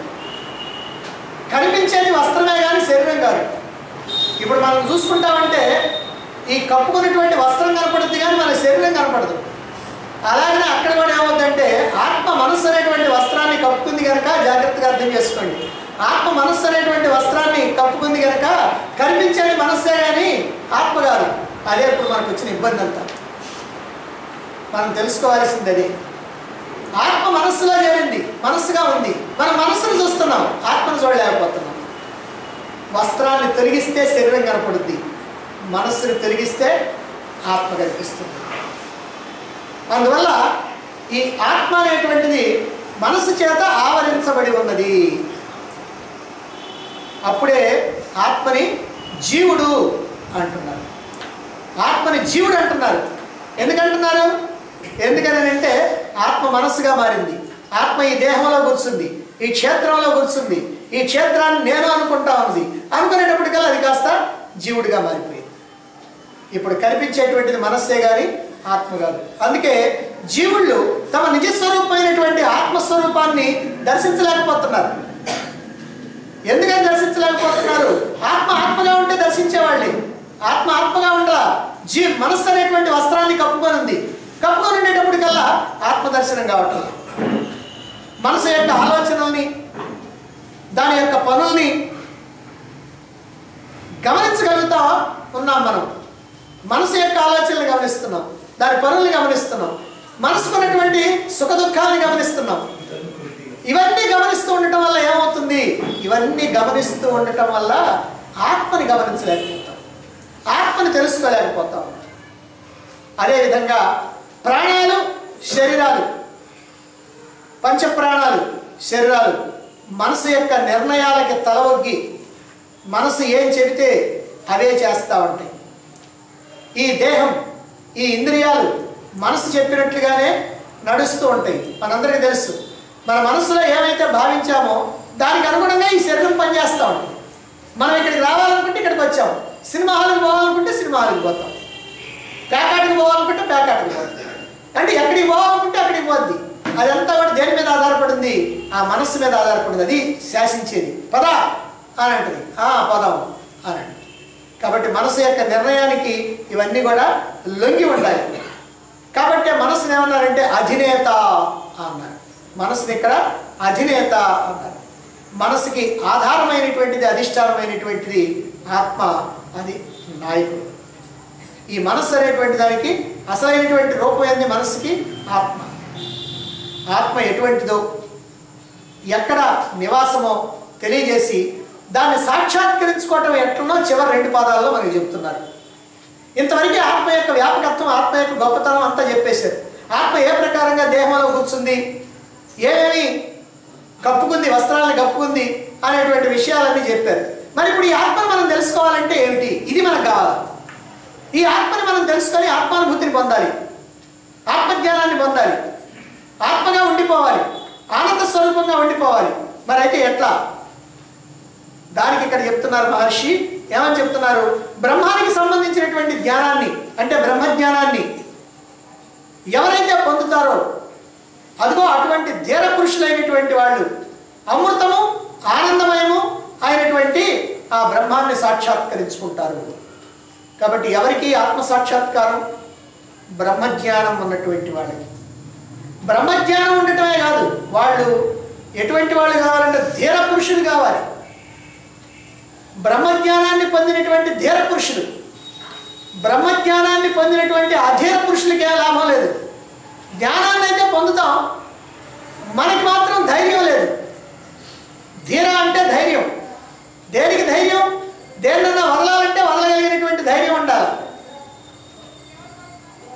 కనిపించేది వస్త్రమే కానీ శరీరం కాదు. ఇప్పుడు మనం చూసుకుంటామంటే ఈ కప్పుకున్నటువంటి వస్త్రం కనపడుతుంది కానీ మన శరీరం కనపడదు. అలాగనే అక్కడ కూడా ఏమవుతుందంటే ఆత్మ మనస్సు అనేటువంటి వస్త్రాన్ని కప్పుకుంది కనుక, జాగ్రత్తగా అర్థం చేసుకోండి, ఆత్మ మనస్సు అనేటువంటి వస్త్రాన్ని కప్పుకుంది కనుక కనిపించేది మనస్సే కానీ ఆత్మ కాదు. అదే ఇప్పుడు మనకు వచ్చిన ఇబ్బంది అంతా. మనం తెలుసుకోవాల్సింది అది. ఆత్మ మనస్సులో చేరింది, మనస్సుగా ఉంది. మనం మనస్సును చూస్తున్నాం, ఆత్మను చూడలేకపోతున్నాం. వస్త్రాన్ని తొలగిస్తే శరీరం కనపడుద్ది, మనస్సుని తొలగిస్తే ఆత్మ కనిపిస్తుంది. అందువల్ల ఈ ఆత్మ అనేటువంటిది మనస్సు చేత ఆవరించబడి ఉన్నది. అప్పుడే ఆత్మని జీవుడు అంటున్నారు. ఆత్మని జీవుడు అంటున్నారు. ఎందుకంటున్నారు? ఎందుకనంటే ఆత్మ మనస్సుగా మారింది. ఆత్మ ఈ దేహంలో కూర్చుంది, ఈ క్షేత్రంలో కూర్చుంది, ఈ క్షేత్రాన్ని నేను అనుకుంటా ఉంది. అనుకునేటప్పటికల్లా అది కాస్త జీవుడిగా మారిపోయింది. ఇప్పుడు కనిపించేటువంటిది మనస్సే కానీ ఆత్మ కాదు. అందుకే జీవుళ్ళు తమ నిజస్వరూపమైనటువంటి ఆత్మస్వరూపాన్ని దర్శించలేకపోతున్నారు. ఎందుకని దర్శించలేకపోతున్నారు? ఆత్మ ఆత్మగా ఉంటే దర్శించేవాళ్ళే. ఆత్మ ఆత్మగా ఉండాల. మనస్సు అనేటువంటి వస్త్రాన్ని కప్పుకొని ఉంది. కప్పుకొని ఉండేటప్పటికల్లా ఆత్మదర్శనం కావటం. మనసు యొక్క ఆలోచనల్ని, దాని యొక్క పనుల్ని గమనించగలుగుతా ఉన్నాం. మనం మనసు యొక్క ఆలోచనలు గమనిస్తున్నాం, దాని పనుల్ని గమనిస్తున్నాం, మనసుకున్నటువంటి సుఖ దుఃఖాలని గమనిస్తున్నాం. ఇవన్నీ గమనిస్తూ ఉండటం వల్ల ఏమవుతుంది? ఇవన్నీ గమనిస్తూ ఉండటం వల్ల ఆత్మని గమనించలేకపోతాం, ఆత్మని తెలుసుకోలేకపోతాం. అదేవిధంగా ప్రాణాలు, శరీరాలు, పంచప్రాణాలు, శరీరాలు మనసు యొక్క నిర్ణయాలకి తలవొగ్గి మనసు ఏం చెబితే అవే చేస్తూ ఉంటాయి. ఈ దేహం, ఈ ఇంద్రియాలు మనసు చెప్పినట్లుగానే నడుస్తూ ఉంటాయి. మనందరికీ తెలుసు, మన మనసులో ఏమైతే భావించామో దానికి అనుగుణంగా ఈ శరీరం పనిచేస్తూ ఉంటుంది. మనం ఇక్కడికి రావాలనుకుంటే ఇక్కడికి వచ్చాం, సినిమా హాల్కి పోవాలనుకుంటే సినిమా హాల్కి పోతాం, ప్యాకాటికి పోవాలనుకుంటే ప్యాకాటికి పోతాం. అంటే ఎక్కడికి పోవాలనుకుంటే అక్కడికి పోద్ది. అదంతా కూడా దేని మీద ఆధారపడింది? ఆ మనస్సు మీద ఆధారపడింది. అది శాసించేది. పదా అని అంటుంది, పదం అని అంటుంది. కాబట్టి మనసు యొక్క నిర్ణయానికి ఇవన్నీ కూడా లొంగి ఉండాలి. కాబట్టి మనసుని ఏమన్నారంటే అధినేత అన్నారు. మనసుని ఇక్కడ అధినేత అన్నారు. మనసుకి ఆధారమైనటువంటిది, అధిష్టానమైనటువంటిది ఆత్మ, అది నాయకుడు. ఈ మనస్సు అనేటువంటి దానికి అసలైనటువంటి రూపం ఏంది? మనస్సుకి ఆత్మ. ఆత్మ ఎటువంటిదో, ఎక్కడ నివాసమో తెలియజేసి దాన్ని సాక్షాత్కరించుకోవటం ఎట్లనో చివరి 2 పాదాల్లో మనకు చెప్తున్నారు. ఇంతవరకు ఆత్మ యొక్క వ్యాపకత్వం, ఆత్మ యొక్క గొప్పతనం అంతా చెప్పేశారు. ఆత్మ ఏ ప్రకారంగా దేహంలో కూర్చుంది, ఏమేమి కప్పుకుంది, వస్త్రాలను కప్పుకుంది అనేటువంటి విషయాలన్నీ చెప్పారు. మరి ఇప్పుడు ఈ ఆత్మను మనం తెలుసుకోవాలంటే ఏమిటి? ఇది మనకు కావాలి. ఈ ఆత్మని మనం తెలుసుకొని ఆత్మానుభూతిని పొందాలి, ఆత్మజ్ఞానాన్ని పొందాలి, ఆత్మగా ఉండిపోవాలి, ఆనంద స్వరూపంగా ఉండిపోవాలి. మరి అయితే ఎట్లా? దానికి ఇక్కడ చెప్తున్నారు మహర్షి. ఏమని చెప్తున్నారు? బ్రహ్మానికి సంబంధించినటువంటి జ్ఞానాన్ని అంటే బ్రహ్మజ్ఞానాన్ని ఎవరైతే పొందుతారో అదిగో అటువంటి ధీర పురుషులైనటువంటి వాళ్ళు అమృతము ఆనందమయము అయినటువంటి ఆ బ్రహ్మాన్ని సాక్షాత్కరించుకుంటారు. కాబట్టి ఎవరికి ఆత్మసాక్షాత్కారం? బ్రహ్మజ్ఞానం ఉన్నటువంటి వాళ్ళకి. బ్రహ్మజ్ఞానం ఉండటమే కాదు, వాళ్ళు ఎటువంటి వాళ్ళు కావాలంటే ధీర పురుషులు కావాలి. బ్రహ్మజ్ఞానాన్ని పొందినటువంటి ధీర పురుషులు, బ్రహ్మజ్ఞానాన్ని పొందినటువంటి అధీర పురుషులకి ఏ లాభం లేదు. జ్ఞానాన్ని అయితే పొందుతాం, మనకి మాత్రం ధైర్యం లేదు. ధీర అంటే ధైర్యం. దేనికి ధైర్యం? దేన్నన్నా వదలాలంటే వదలగలిగినటువంటి ధైర్యం ఉండాలి.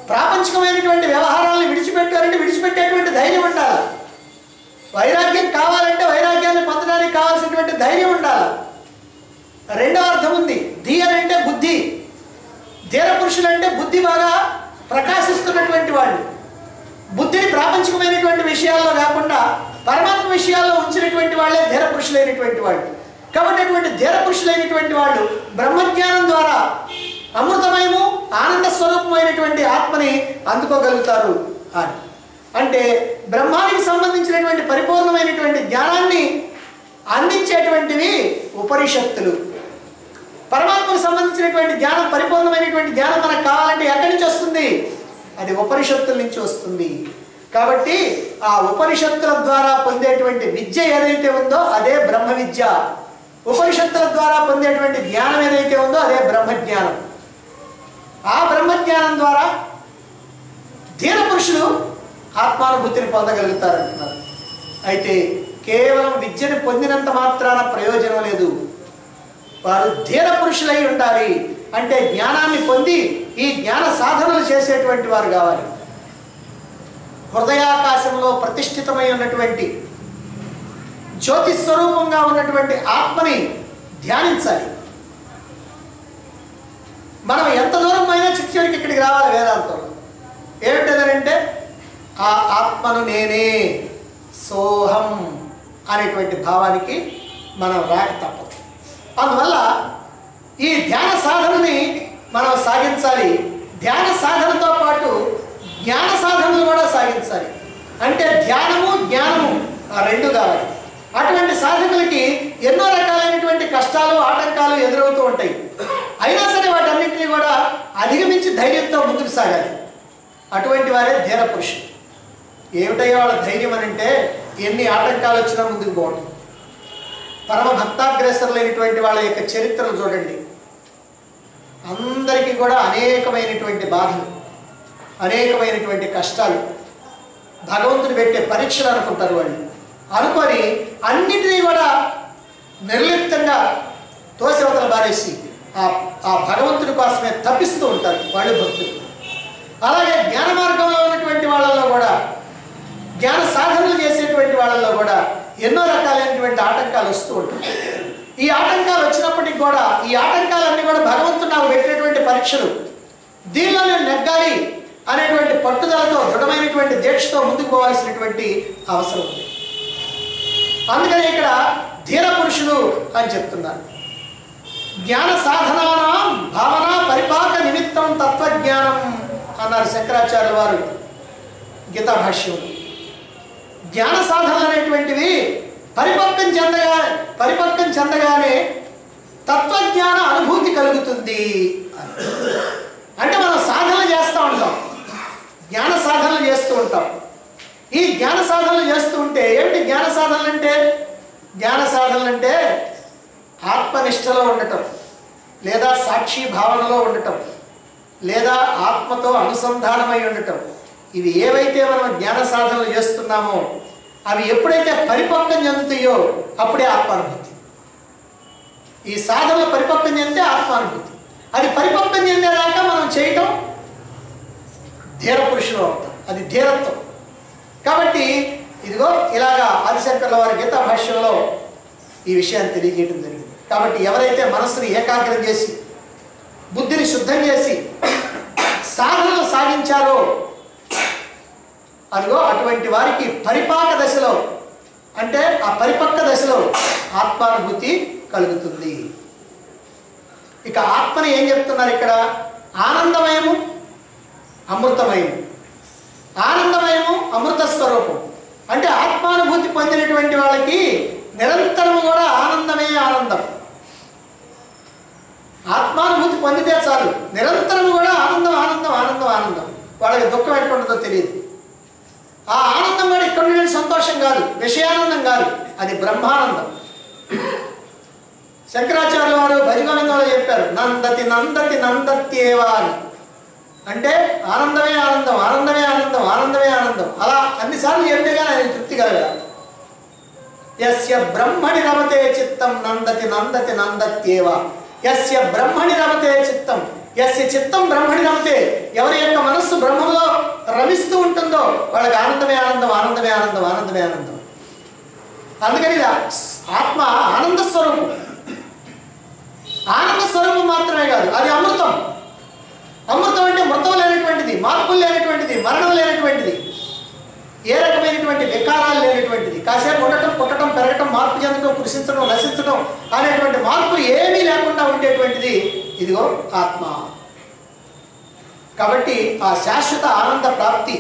ప్రాపంచికమైనటువంటి వ్యవహారాలను విడిచిపెట్టాలంటే విడిచిపెట్టేటువంటి ధైర్యం ఉండాలి. వైరాగ్యం కావాలంటే వైరాగ్యాన్ని పొందడానికి కావాల్సినటువంటి ధైర్యం ఉండాలి. రెండవ అర్థం ఉంది. ధీ అని అంటే బుద్ధి. ధీర పురుషులు అంటే బుద్ధి బాగా ప్రకాశిస్తున్నటువంటి వాళ్ళు, బుద్ధిని ప్రాపంచికమైనటువంటి విషయాల్లో కాకుండా పరమాత్మ విషయాల్లో ఉంచినటువంటి వాళ్ళే ధీర పురుషులైనటువంటి వాళ్ళు. కాబట్టి అటువంటి ధీర పురుషులైనటువంటి వాళ్ళు బ్రహ్మజ్ఞానం ద్వారా అమృతమయము ఆనంద స్వరూపమైనటువంటి ఆత్మని అందుకోగలుగుతారు అని. అంటే బ్రహ్మానికి సంబంధించినటువంటి పరిపూర్ణమైనటువంటి జ్ఞానాన్ని అందించేటువంటివి ఉపనిషత్తులు. పరమాత్మకు సంబంధించినటువంటి జ్ఞానం, పరిపూర్ణమైనటువంటి జ్ఞానం మనకు కావాలంటే ఎక్కడి నుంచి వస్తుంది? అది ఉపనిషత్తుల నుంచి వస్తుంది. కాబట్టి ఆ ఉపనిషత్తుల ద్వారా పొందేటువంటి విద్య ఏదైతే ఉందో అదే బ్రహ్మ విద్య. ఉపనిషత్తుల ద్వారా పొందేటువంటి జ్ఞానం ఏదైతే ఉందో అదే బ్రహ్మజ్ఞానం. ఆ బ్రహ్మజ్ఞానం ద్వారా ధీర పురుషులు ఆత్మానుభూతిని పొందగలుగుతారంటున్నారు. అయితే కేవలం విద్యను పొందినంత మాత్రాన ప్రయోజనం లేదు. వారు ధీర పురుషులై ఉండాలి. అంటే జ్ఞానాన్ని పొంది ఈ జ్ఞాన సాధనలు చేసేటువంటి వారు కావాలి. హృదయాకాశంలో ప్రతిష్ఠితమై ఉన్నటువంటి జ్యోతి స్వరూపంగా ఉన్నటువంటి ఆత్మని ధ్యానించాలి. మనం ఎంత దూరం అయినా చివరికి ఇక్కడికి రావాలి. వేదాంతంలో ఏమిటంటే ఆ ఆత్మను నేనే, సోహం అనేటువంటి భావానికి మనం రాక తప్పదు. అందువల్ల ఈ ధ్యాన సాధనని మనం సాగించాలి. ధ్యాన సాధనతో పాటు జ్ఞాన సాధనలు కూడా సాగించాలి. అంటే ధ్యానము జ్ఞానము ఆ రెండు కావాలి. అటువంటి సాధకులకి ఎన్నో రకాలైనటువంటి కష్టాలు ఆటంకాలు ఎదురవుతూ ఉంటాయి. అయినా సరే వాటన్నింటినీ కూడా అధిగమించి ధైర్యంతో ముందుకు సాగాలి. అటువంటి వారే ధీర పురుషులు. ఏమిటయ్యో వాళ్ళ ధైర్యం అని అంటే ఎన్ని ఆటంకాలు వచ్చినా ముందుకు పోవటం. పరమ భక్తాగ్రేసరులైనటువంటి వాళ్ళ యొక్క చరిత్రలు చూడండి. అందరికీ కూడా అనేకమైనటువంటి బాధలు, అనేకమైనటువంటి కష్టాలు, భగవంతుడు పెట్టే పరీక్షలు అనుకుంటారు వాళ్ళు. అనుకొని అన్నిటినీ కూడా నిర్లిప్తంగా తోసివతల బారేసి ఆ భగవంతుడి కోసమే తప్పిస్తూ ఉంటారు వాళ్ళు భక్తులు. అలాగే జ్ఞాన మార్గంలో ఉన్నటువంటి వాళ్ళల్లో కూడా, జ్ఞాన సాధనలు చేసేటువంటి వాళ్ళల్లో కూడా ఎన్నో రకాలైనటువంటి ఆటంకాలు వస్తూ ఉంటాయి. ఈ ఆటంకాలు వచ్చినప్పటికి కూడా ఈ ఆటంకాలన్నీ కూడా భగవంతుడు నాకు పెట్టినటువంటి పరీక్షలు, దీనిలో నేను నెగ్గాలి అనేటువంటి పట్టుదలతో దృఢమైనటువంటి దీక్షతో ముందుకు పోవాల్సినటువంటి అవసరం ఉంది. అందుకని ఇక్కడ ధీర పురుషులు అని చెప్తున్నారు. జ్ఞాన సాధనానాం భావన పరిపాక నిమిత్తం తత్వజ్ఞానం అన్నారు శంకరాచార్యుల వారు గీతా భాష్యంలో. జ్ఞాన సాధనలు అనేటువంటివి పరిపక్వం చెందగానే తత్వజ్ఞాన అనుభూతి కలుగుతుంది అని. అంటే మనం సాధనలు చేస్తూ ఉంటాం, జ్ఞాన సాధనలు చేస్తూ ఉంటాం. ఈ జ్ఞాన సాధనలు చేస్తూ ఉంటే ఏమిటి జ్ఞాన సాధనలు అంటే? జ్ఞాన సాధనలు అంటే ఆత్మనిష్టలో ఉండటం, లేదా సాక్షి భావనలో ఉండటం, లేదా ఆత్మతో అనుసంధానమై ఉండటం. ఇవి ఏవైతే మనం జ్ఞాన సాధనలు చేస్తున్నామో అవి ఎప్పుడైతే పరిపక్వం చెందుతాయో అప్పుడే ఆత్మానుభూతి. ఈ సాధనలు పరిపక్వం చెందితే ఆత్మానుభూతి. అది పరిపక్వం చెందేదాకా మనం చేయటం ధీర పురుషులు అవుతాం, అది ధీరత్వం. కాబట్టి ఇదిగో ఇలాగా ఆదిశంకర్ల వారి గీతా భాష్యంలో ఈ విషయాన్ని తెలియజేయడం జరిగింది. కాబట్టి ఎవరైతే మనస్సుని ఏకాగ్రం చేసి బుద్ధిని శుద్ధం చేసి సాధనలు సాగించారో అదిగో అటువంటి వారికి పరిపాక దశలో, అంటే ఆ పరిపక్వ దశలో ఆత్మానుభూతి కలుగుతుంది. ఇక ఆత్మని ఏం చెప్తున్నారు ఇక్కడ? ఆనందమయము, అమృతమయము. ఆనందమయము అమృత స్వరూపం. అంటే ఆత్మానుభూతి పొందినటువంటి వాళ్ళకి నిరంతరము కూడా ఆనందమే ఆనందం. ఆత్మానుభూతి పొందితే చాలు, నిరంతరం కూడా ఆనందం ఆనందం ఆనందం ఆనందం. వాళ్ళకి దుఃఖం ఎట్టుకుంటుందో తెలియదు. ఆ ఆనందం కూడా ఇక్కడ నుండి సంతోషం కాదు, విషయానందం కాదు, అది బ్రహ్మానందం. శంకరాచార్యుల వారు భజగోవిందంలో చెప్పారు, నందతి నందతి నందత్యేవా అని. అంటే ఆనందమే ఆనందం, ఆనందమే ఆనందం, ఆనందమే ఆనందం. అలా అన్నిసార్లు చెప్తే కానీ ఆయన తృప్తి కలగాలి. యస్య బ్రహ్మణి రమతే చిత్తం నందతి నందతి నందత్యేవా. యస్య బ్రహ్మణి రమతే చిత్తం, యస్య చిత్తం బ్రహ్మణి రమతే. ఎవరి యొక్క మనస్సు బ్రహ్మంలో రమిస్తూ ఉంటుందో వాళ్ళకి ఆనందమే ఆనందం, ఆనందమే ఆనందం, ఆనందమే ఆనందం. అందుకని ఆత్మ ఆనంద స్వరూపం. ఆనంద స్వరూపం మాత్రమే కాదు, అది అమృతం. అమృతం అంటే మృతం లేనటువంటిది, మార్పులు లేనటువంటిది, మరణం లేనటువంటిది, ఏ రకమైనటువంటి వికారాలు లేనటువంటిది. కాసేపు ఉండటం, పుట్టడం, పెరగటం, మార్పు చెందడం, కృషించడం, నశించడం అనేటువంటి మార్పులు ఏమీ లేకుండా ఉండేటువంటిది ఇదిగో ఆత్మ. కాబట్టి ఆ శాశ్వత ఆనంద ప్రాప్తి,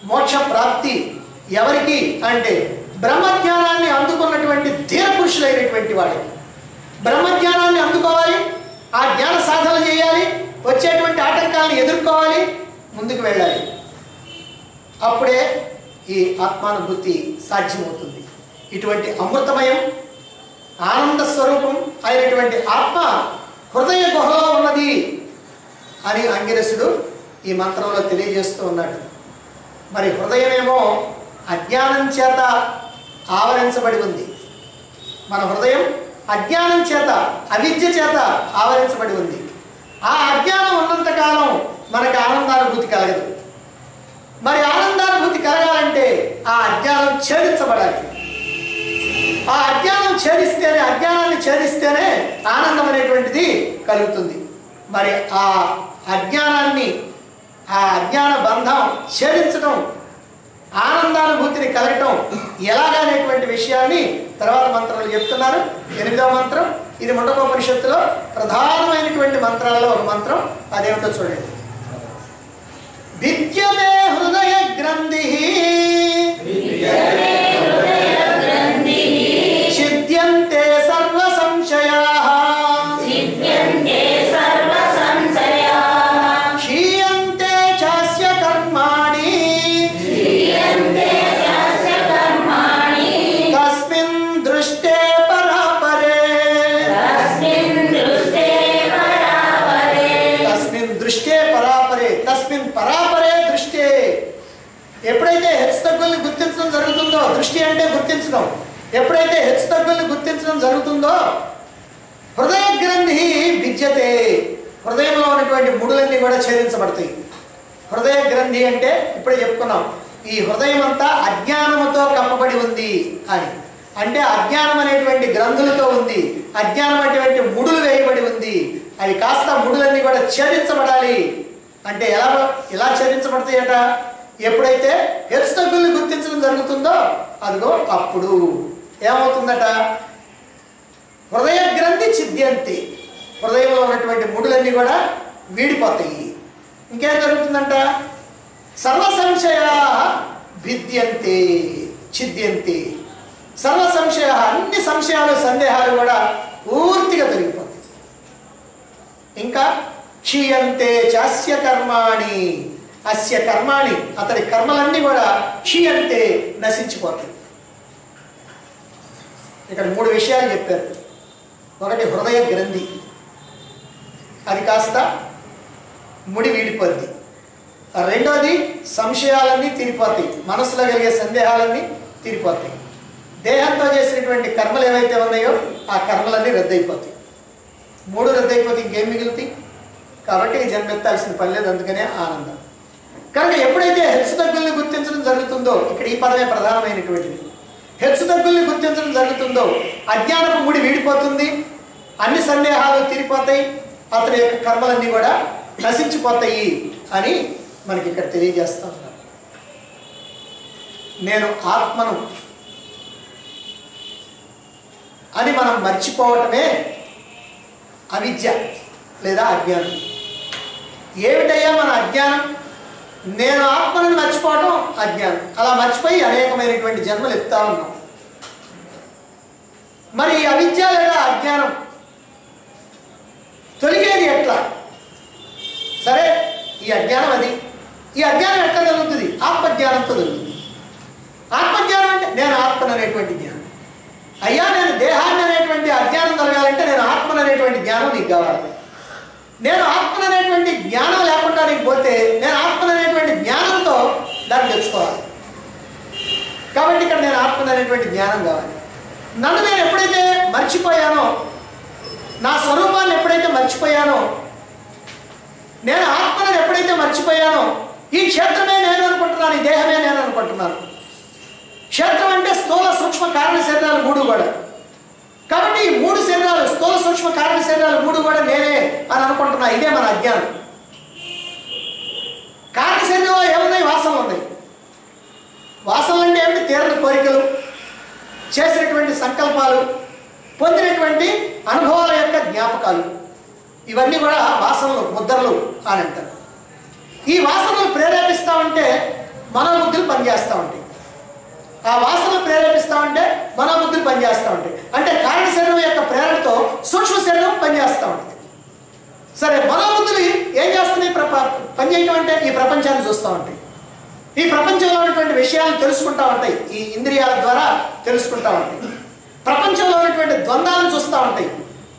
మోక్ష ప్రాప్తి ఎవరికి అంటే బ్రహ్మజ్ఞానాన్ని అందుకున్నటువంటి ధీర పురుషులైనటువంటి వాళ్ళకి. బ్రహ్మజ్ఞానాన్ని అందుకోవాలి, ఆ జ్ఞాన సాధన చేయాలి, వచ్చేటువంటి ఆటంకాలను ఎదుర్కోవాలి, ముందుకు వెళ్ళాలి. అప్పుడే ఈ ఆత్మానుభూతి సాధ్యమవుతుంది. ఇటువంటి అమృతమయం ఆనంద స్వరూపం అయినటువంటి ఆత్మ హృదయ గుహలో ఉన్నది అని అంగిరసుడు ఈ మంత్రంలో తెలియజేస్తూ ఉన్నాడు. మరి హృదయమేమో అజ్ఞానం చేత ఆవరించబడి ఉంది. మన హృదయం అజ్ఞానం చేత, అవిద్య చేత ఆవరించబడి ఉంది. ఆ అజ్ఞానం ఉన్నంతకాలం మనకు ఆనందానుభూతి కలగదు. మరి ఆనందానుభూతి కలగాలంటే ఆ అజ్ఞానం ఛేదించబడాలి. ఆ అజ్ఞానం ఛేదిస్తేనే, అజ్ఞానాన్ని ఛేదిస్తేనే ఆనందం అనేటువంటిది కలుగుతుంది. మరి ఆ అజ్ఞానాన్ని, ఆ అజ్ఞాన బంధం ఛేదించడం, ఆనందానుభూతిని కలగటం ఎలాగనేటువంటి విషయాన్ని తర్వాత మంత్రాలు చెప్తున్నారు. 8వ మంత్రం ఇది ముండకోపనిషత్తులో ప్రధానమైనటువంటి మంత్రాల్లో ఒక మంత్రం. అదేమిటో చూడండి. విద్యతే హృదయ గ్రంథి ఛిద్యంతే సర్వ సంశయాః క్షీయంతే చాస్య కర్మాణి తస్మిన్ దృష్టే పరాపరే. తస్మిన్ దృష్టే పరాపరే, తస్మిన్ పరాపరే దృష్టే. ఎప్పుడైతే హెచ్చుతగ్గుల్ని గుర్తించడం జరుగుతుందో, దృష్టి అంటే గుర్తించడం, ఎప్పుడైతే హెచ్చుతగ్గుల్ని గుర్తించడం జరుగుతుందో హృదయ గ్రంథి విద్యతే, హృదయంలో ఉన్నటువంటి ముడులన్నీ కూడా ఛేదించబడతాయి. హృదయ గ్రంథి అంటే ఇప్పుడే చెప్పుకున్నాం, ఈ హృదయం అంతా అజ్ఞానముతో కప్పబడి ఉంది అని. అంటే అజ్ఞానం అనేటువంటి గ్రంథులతో ఉంది, అజ్ఞానం అనేటువంటి ముడులు వేయబడి ఉంది. అవి కాస్త ముడులన్నీ కూడా ఛేదించబడాలి. అంటే ఎలా ఛేదించబడతాయట? ఎప్పుడైతే హెచ్చుతగ్గుల్ని గుర్తించడం జరుగుతుందో అదిగో అప్పుడు ఏమవుతుందట? హృదయ గ్రంథి ఛిద్యంతి, హృదయంలో ఉన్నటువంటి ముడులన్నీ కూడా వీడిపోతాయి. ఇంకేం జరుగుతుందంట? సర్వ సంశయా భిద్యంతి ఛిద్యంతి. సర్వ సంశయ, అన్ని సంశయాలు, సందేహాలు కూడా పూర్తిగా తొలగిపోతాయి. ఇంకా క్షీయంతే చాస్య కర్మాణి, అస్య కర్మాణి, అతడి కర్మలన్నీ కూడా క్షీయంతే నశించిపోతాయి. ఇక్కడ 3 విషయాలు చెప్పారు. ఒకటి హృదయ గ్రంథి, అది కాస్త ముడి వీడిపోద్ది. రెండోది సంశయాలన్నీ తీరిపోతాయి, మనసులో కలిగే సందేహాలన్నీ తీరిపోతాయి. దేహంతో చేసినటువంటి కర్మలు ఏవైతే ఉన్నాయో ఆ కర్మలన్నీ రద్దయిపోతాయి. 3 రద్దయిపోతే ఇంకేం మిగులుతాయి? కాబట్టి జన్మెత్తాల్సిన పని లేదు. అందుకనే ఆనందం. కనుక ఎప్పుడైతే హెచ్చుతగ్గుల్ని గుర్తించడం జరుగుతుందో, ఇక్కడ ఈ పదమే ప్రధానమైనటువంటిది, హెచ్చుతగ్గుల్ని గుర్తించడం జరుగుతుందో అజ్ఞానపు ముడి వీడిపోతుంది, అన్ని సందేహాలు తీరిపోతాయి, అతని యొక్క కర్మలన్నీ కూడా నశించిపోతాయి అని మనకి ఇక్కడ తెలియజేస్తూ ఉన్నారు. నేను ఆత్మను అని మనం మర్చిపోవటమే అవిద్య లేదా అజ్ఞానం. ఏమిటయ్యా మన అజ్ఞానం? నేను ఆత్మను మర్చిపోవటం అజ్ఞానం. అలా మర్చిపోయి అనేకమైనటువంటి జన్మలు ఎత్తుతా ఉన్నాం. మరి అవిద్య లేదా అజ్ఞానం తొలిగేది ఎట్లా? సరే, ఈ అజ్ఞానం అది. ఈ అజ్ఞానం ఎట్లా జరుగుతుంది? ఆత్మజ్ఞానంతో జరుగుతుంది. ఆత్మజ్ఞానం అంటే నేను ఆత్మను అనేటువంటి జ్ఞానం. అయ్యా, నేను దేహాన్ని అనేటువంటి అజ్ఞానం కలగాలంటే నేను ఆత్మను అనేటువంటి జ్ఞానం నీకు కావాలి. నేను ఆత్మను అనేటువంటి జ్ఞానం లేకుండా నీకు పోతే నేను ఆత్మను అనేటువంటి జ్ఞానంతో దాన్ని తెచ్చుకోవాలి. కాబట్టి ఇక్కడ నేను ఆత్మను అనేటువంటి జ్ఞానం కావాలి. నన్ను నేను ఎప్పుడైతే మర్చిపోయానో, నా స్వరూపాన్ని ఎప్పుడైతే మర్చిపోయానో, నేను ఆత్మను ఎప్పుడైతే మర్చిపోయానో, ఈ క్షేత్రమే నేను అనుకుంటున్నాను, ఈ దేహమే నేను అనుకుంటున్నాను. క్షేత్రం అంటే స్థూల సూక్ష్మ కారణ శరీరాలు మూడు కూడా. కాబట్టి ఈ మూడు శరీరాలు, స్థూల సూక్ష్మ కారణ శరీరాలు మూడు కూడా నేనే అని అనుకుంటున్నా. ఇదే మన అజ్ఞానం. కారణ శరీరంలో ఏమున్నాయి? వాసనలు ఉన్నాయి. వాసనలు అంటే ఏమిటి? తీరని కోరికలు, చేసినటువంటి సంకల్పాలు, పొందినటువంటి అనుభవాల యొక్క జ్ఞాపకాలు, ఇవన్నీ కూడా వాసనలు, ముద్రలు అని అంటారు. ఈ వాసనలు ప్రేరేపిస్తూ ఉంటే మనోబుద్ధులు పనిచేస్తూ ఉంటాయి. ఆ వాసనలు ప్రేరేపిస్తూ ఉంటే మనోబుద్ధులు పనిచేస్తూ ఉంటాయి. అంటే కారణ శరీరం యొక్క ప్రేరణతో సూక్ష్మ శరీరం పనిచేస్తూ ఉంటుంది. సరే, మనోబుద్ధులు ఏం చేస్తున్నాయి? పనిచేయటం అంటే ఈ ప్రపంచాన్ని చూస్తూ ఉంటాయి. ఈ ప్రపంచంలో ఉన్నటువంటి విషయాలను తెలుసుకుంటూ ఉంటాయి. ఈ ఇంద్రియాల ద్వారా తెలుసుకుంటూ ఉంటాయి. ప్రపంచంలో ఉన్నటువంటి ద్వంద్వాలను చూస్తూ ఉంటాయి.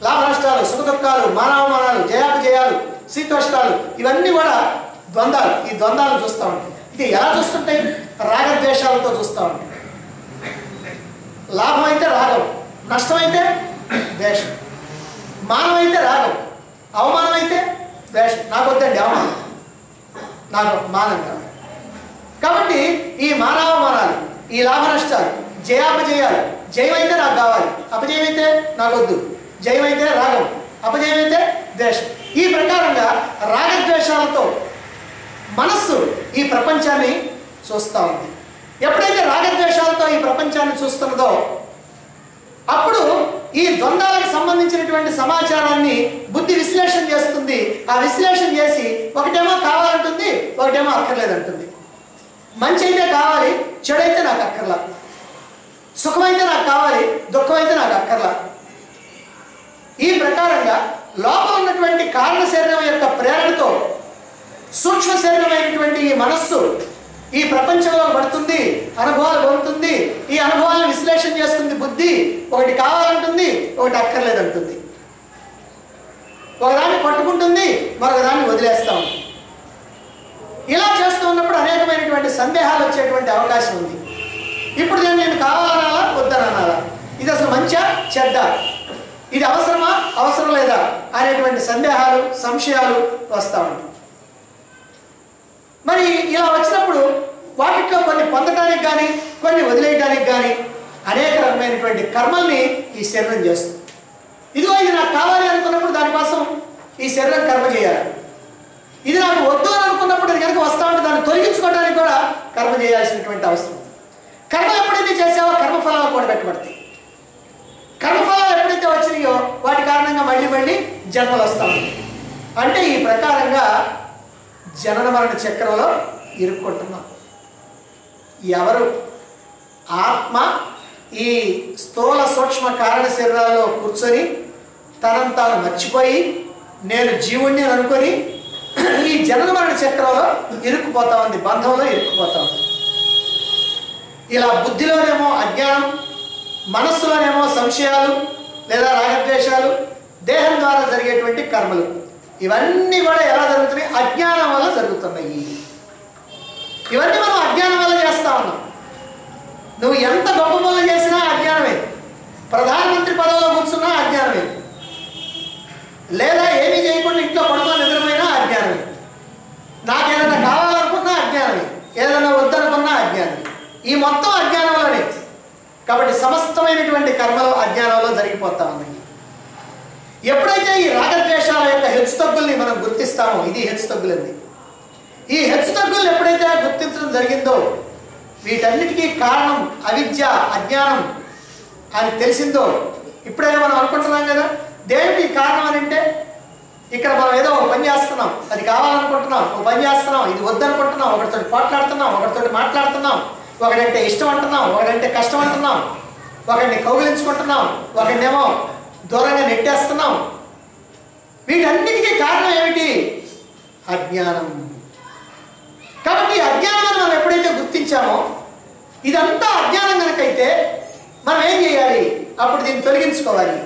లాభ నష్టాలు, సుఖ దుఃఖాలు, మానవమానాలు, జయాపజయాలు, శీతోష్టాలు, ఇవన్నీ కూడా ద్వంద్వాలు. ఈ ద్వంద్వాలను చూస్తూ ఉంటాయి. ఇది ఎలా చూస్తుంటాయి? రాగద్వేషాలతో చూస్తూ ఉంటాయి. లాభం అయితే రాగం, నష్టమైతే ద్వేషం, మానం అయితే రాగం, అవమానం అయితే ద్వేషం. నాకు వద్దండి అవమానం, నాకు మానం కావాలి. కాబట్టి ఈ మానవమానాలు, ఈ లాభ నష్టాలు, జయాపజయాలు, జయం అయితే నాకు కావాలి, అపజయం అయితే నాకు వద్దు, జయం అయితే రాగం, అపజయం అయితే ద్వేషం. ఈ ప్రకారంగా రాగద్వేషాలతో మనస్సు ఈ ప్రపంచాన్ని చూస్తూ ఉంది. ఎప్పుడైతే రాగద్వేషాలతో ఈ ప్రపంచాన్ని చూస్తున్నదో అప్పుడు ఈ ద్వంద్వాలకు సంబంధించినటువంటి సమాచారాన్ని బుద్ధి విశ్లేషణ చేస్తుంది. ఆ విశ్లేషణ చేసి ఒకటేమో కావాలంటుంది, ఒకటేమో అక్కర్లేదంటుంది. మంచి అయితే కావాలి, చెడు అయితే నాకు అక్కర్లా. సుఖమైతే నాకు కావాలి, దుఃఖం అయితే నాకు అక్కర్లా. ఈ ప్రకారంగా లోపల ఉన్నటువంటి కారణ శరీరం యొక్క ప్రేరణతో సూక్ష్మ శరీరమైనటువంటి ఈ మనస్సు ఈ ప్రపంచంలో పడుతుంది, అనుభవాలు పొందుతుంది. ఈ అనుభవాలను విశ్లేషణ చేస్తుంది బుద్ధి. ఒకటి కావాలంటుంది, ఒకటి అక్కర్లేదంటుంది. ఒకదాన్ని పట్టుకుంటుంది, మరొకదాన్ని వదిలేస్తూ ఉంటుంది. ఇలా చేస్తూ ఉన్నప్పుడు అనేకమైనటువంటి సందేహాలు వచ్చేటువంటి అవకాశం ఉంది. ఇప్పుడు నేను కావాలనాలా, వద్దననాలా, ఇది అసలు మంచా చెడ్డా, ఇది అవసరమా అవసరం లేదా అనేటువంటి సందేహాలు, సంశయాలు వస్తూ ఉంటాయి. మరి ఇలా వచ్చినప్పుడు వాటిలో కొన్ని పొందడానికి కానీ, కొన్ని వదిలేయడానికి కానీ అనేక రకమైనటువంటి కర్మల్ని ఈ శరీరం చేస్తుంది. ఇదిగో ఇది నాకు కావాలి అనుకున్నప్పుడు దానికోసం ఈ శరీరం కర్మ చేయాలి. ఇది నాకు వద్దు అని అనుకున్నప్పుడు ఇది కనుక వస్తూ ఉంటే దాన్ని తొలగించుకోవడానికి కూడా కర్మ చేయాల్సినటువంటి అవసరం. కర్మలు ఎప్పుడైతే చేసావో కర్మఫలాలు కూడా పెట్టబడతాయి. కర్మఫలాలు ఎప్పుడైతే వచ్చినాయో వాటి కారణంగా మళ్ళీ మళ్ళీ జన్మలు వస్తూ ఉంటాయి. అంటే ఈ ప్రకారంగా జనన మరణ చక్రంలో ఇరుక్కుంటున్నాం. ఎవరు ఆత్మ ఈ స్థూల సూక్ష్మ కారణ శరీరాల్లో కూర్చొని తనను తాను మర్చిపోయి నేను జీవుణ్ణి అనుకొని ఈ జనన మరణ చక్రంలో ఇరుక్కుపోతా ఉంది, బంధంలో ఇరుక్కుపోతా ఉంది. ఇలా బుద్ధిలోనేమో అజ్ఞానం, మనస్సులోనేమో సంశయాలు లేదా రాగద్వేషాలు, దేహం ద్వారా జరిగేటువంటి కర్మలు, ఇవన్నీ కూడా ఎలా జరుగుతున్నాయి? అజ్ఞానం వల్ల జరుగుతున్నాయి. ఇవన్నీ మనం అజ్ఞానం వల్ల చేస్తూ ఉన్నాం. నువ్వు ఎంత గొప్ప పనులు చేసినా అజ్ఞానమే. ప్రధానమంత్రి పదవిలో కూర్చున్నా అజ్ఞానమే. లేదా ఏమీ చేయకుండా ఇంట్లో పడుకొని నిద్రపోయినా అజ్ఞానమే. నాకేదైనా కావాలనుకున్నా అజ్ఞానమే, ఏదైనా వద్దనుకున్నా అజ్ఞానమే. ఈ మొత్తం అజ్ఞానంలోనే. కాబట్టి సమస్తమైనటువంటి కర్మలు అజ్ఞానంలో జరిగిపోతా ఉన్నాయి. ఎప్పుడైతే ఈ రాగద్వేషాల యొక్క హెచ్చుతగ్గుల్ని మనం గుర్తిస్తామో, ఇది హెచ్చుతగ్గులండి. ఈ హెచ్చుతగ్గుల్ని ఎప్పుడైతే గుర్తించడం జరిగిందో వీటన్నిటికీ కారణం అవిద్య, అజ్ఞానం అని తెలిసిందో, ఇప్పుడైనా మనం అనుకుంటున్నాం కదా దేనికి కారణం అని అంటే ఇక్కడ మనం ఏదో ఒక పని చేస్తున్నాం, అది కావాలనుకుంటున్నాం, ఒక పని చేస్తున్నాం, ఇది వద్దనుకుంటున్నాం, ఒకరితో పోట్లాడుతున్నాం, ఒకరితో మాట్లాడుతున్నాం, ఒకడంటే ఇష్టం అంటున్నాం, ఒకడంటే కష్టం అంటున్నాం, ఒకడిని కౌగిలించుకుంటున్నాం, ఒకడినేమో దూరంగా నెట్టేస్తున్నాం. వీటన్నిటికీ కారణం ఏమిటి? అజ్ఞానం. కాబట్టి అజ్ఞానాన్ని మనం ఎప్పుడైతే గుర్తించామో, ఇదంతా అజ్ఞానం కనుకైతే మనం ఏం చేయాలి? అప్పుడు దీన్ని తొలగించుకోవాలి,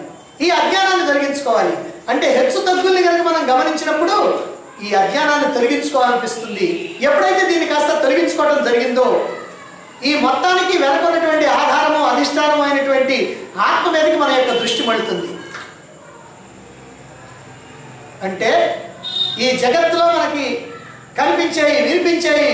ఈ అజ్ఞానాన్ని తొలగించుకోవాలి. అంటే హెచ్చు తగ్గుల్ని కనుక మనం గమనించినప్పుడు ఈ అజ్ఞానాన్ని తొలగించుకోవాలనిపిస్తుంది. ఎప్పుడైతే దీన్ని కాస్త తొలగించుకోవడం జరిగిందో, ఈ మొత్తానికి వెనుకున్నటువంటి ఆధారము అధిష్టానము అయినటువంటి ఆత్మ మీదకి మన యొక్క దృష్టి మళ్ళుతుంది. అంటే ఈ జగత్తులో మనకి కనిపించేవి, వినిపించేవి,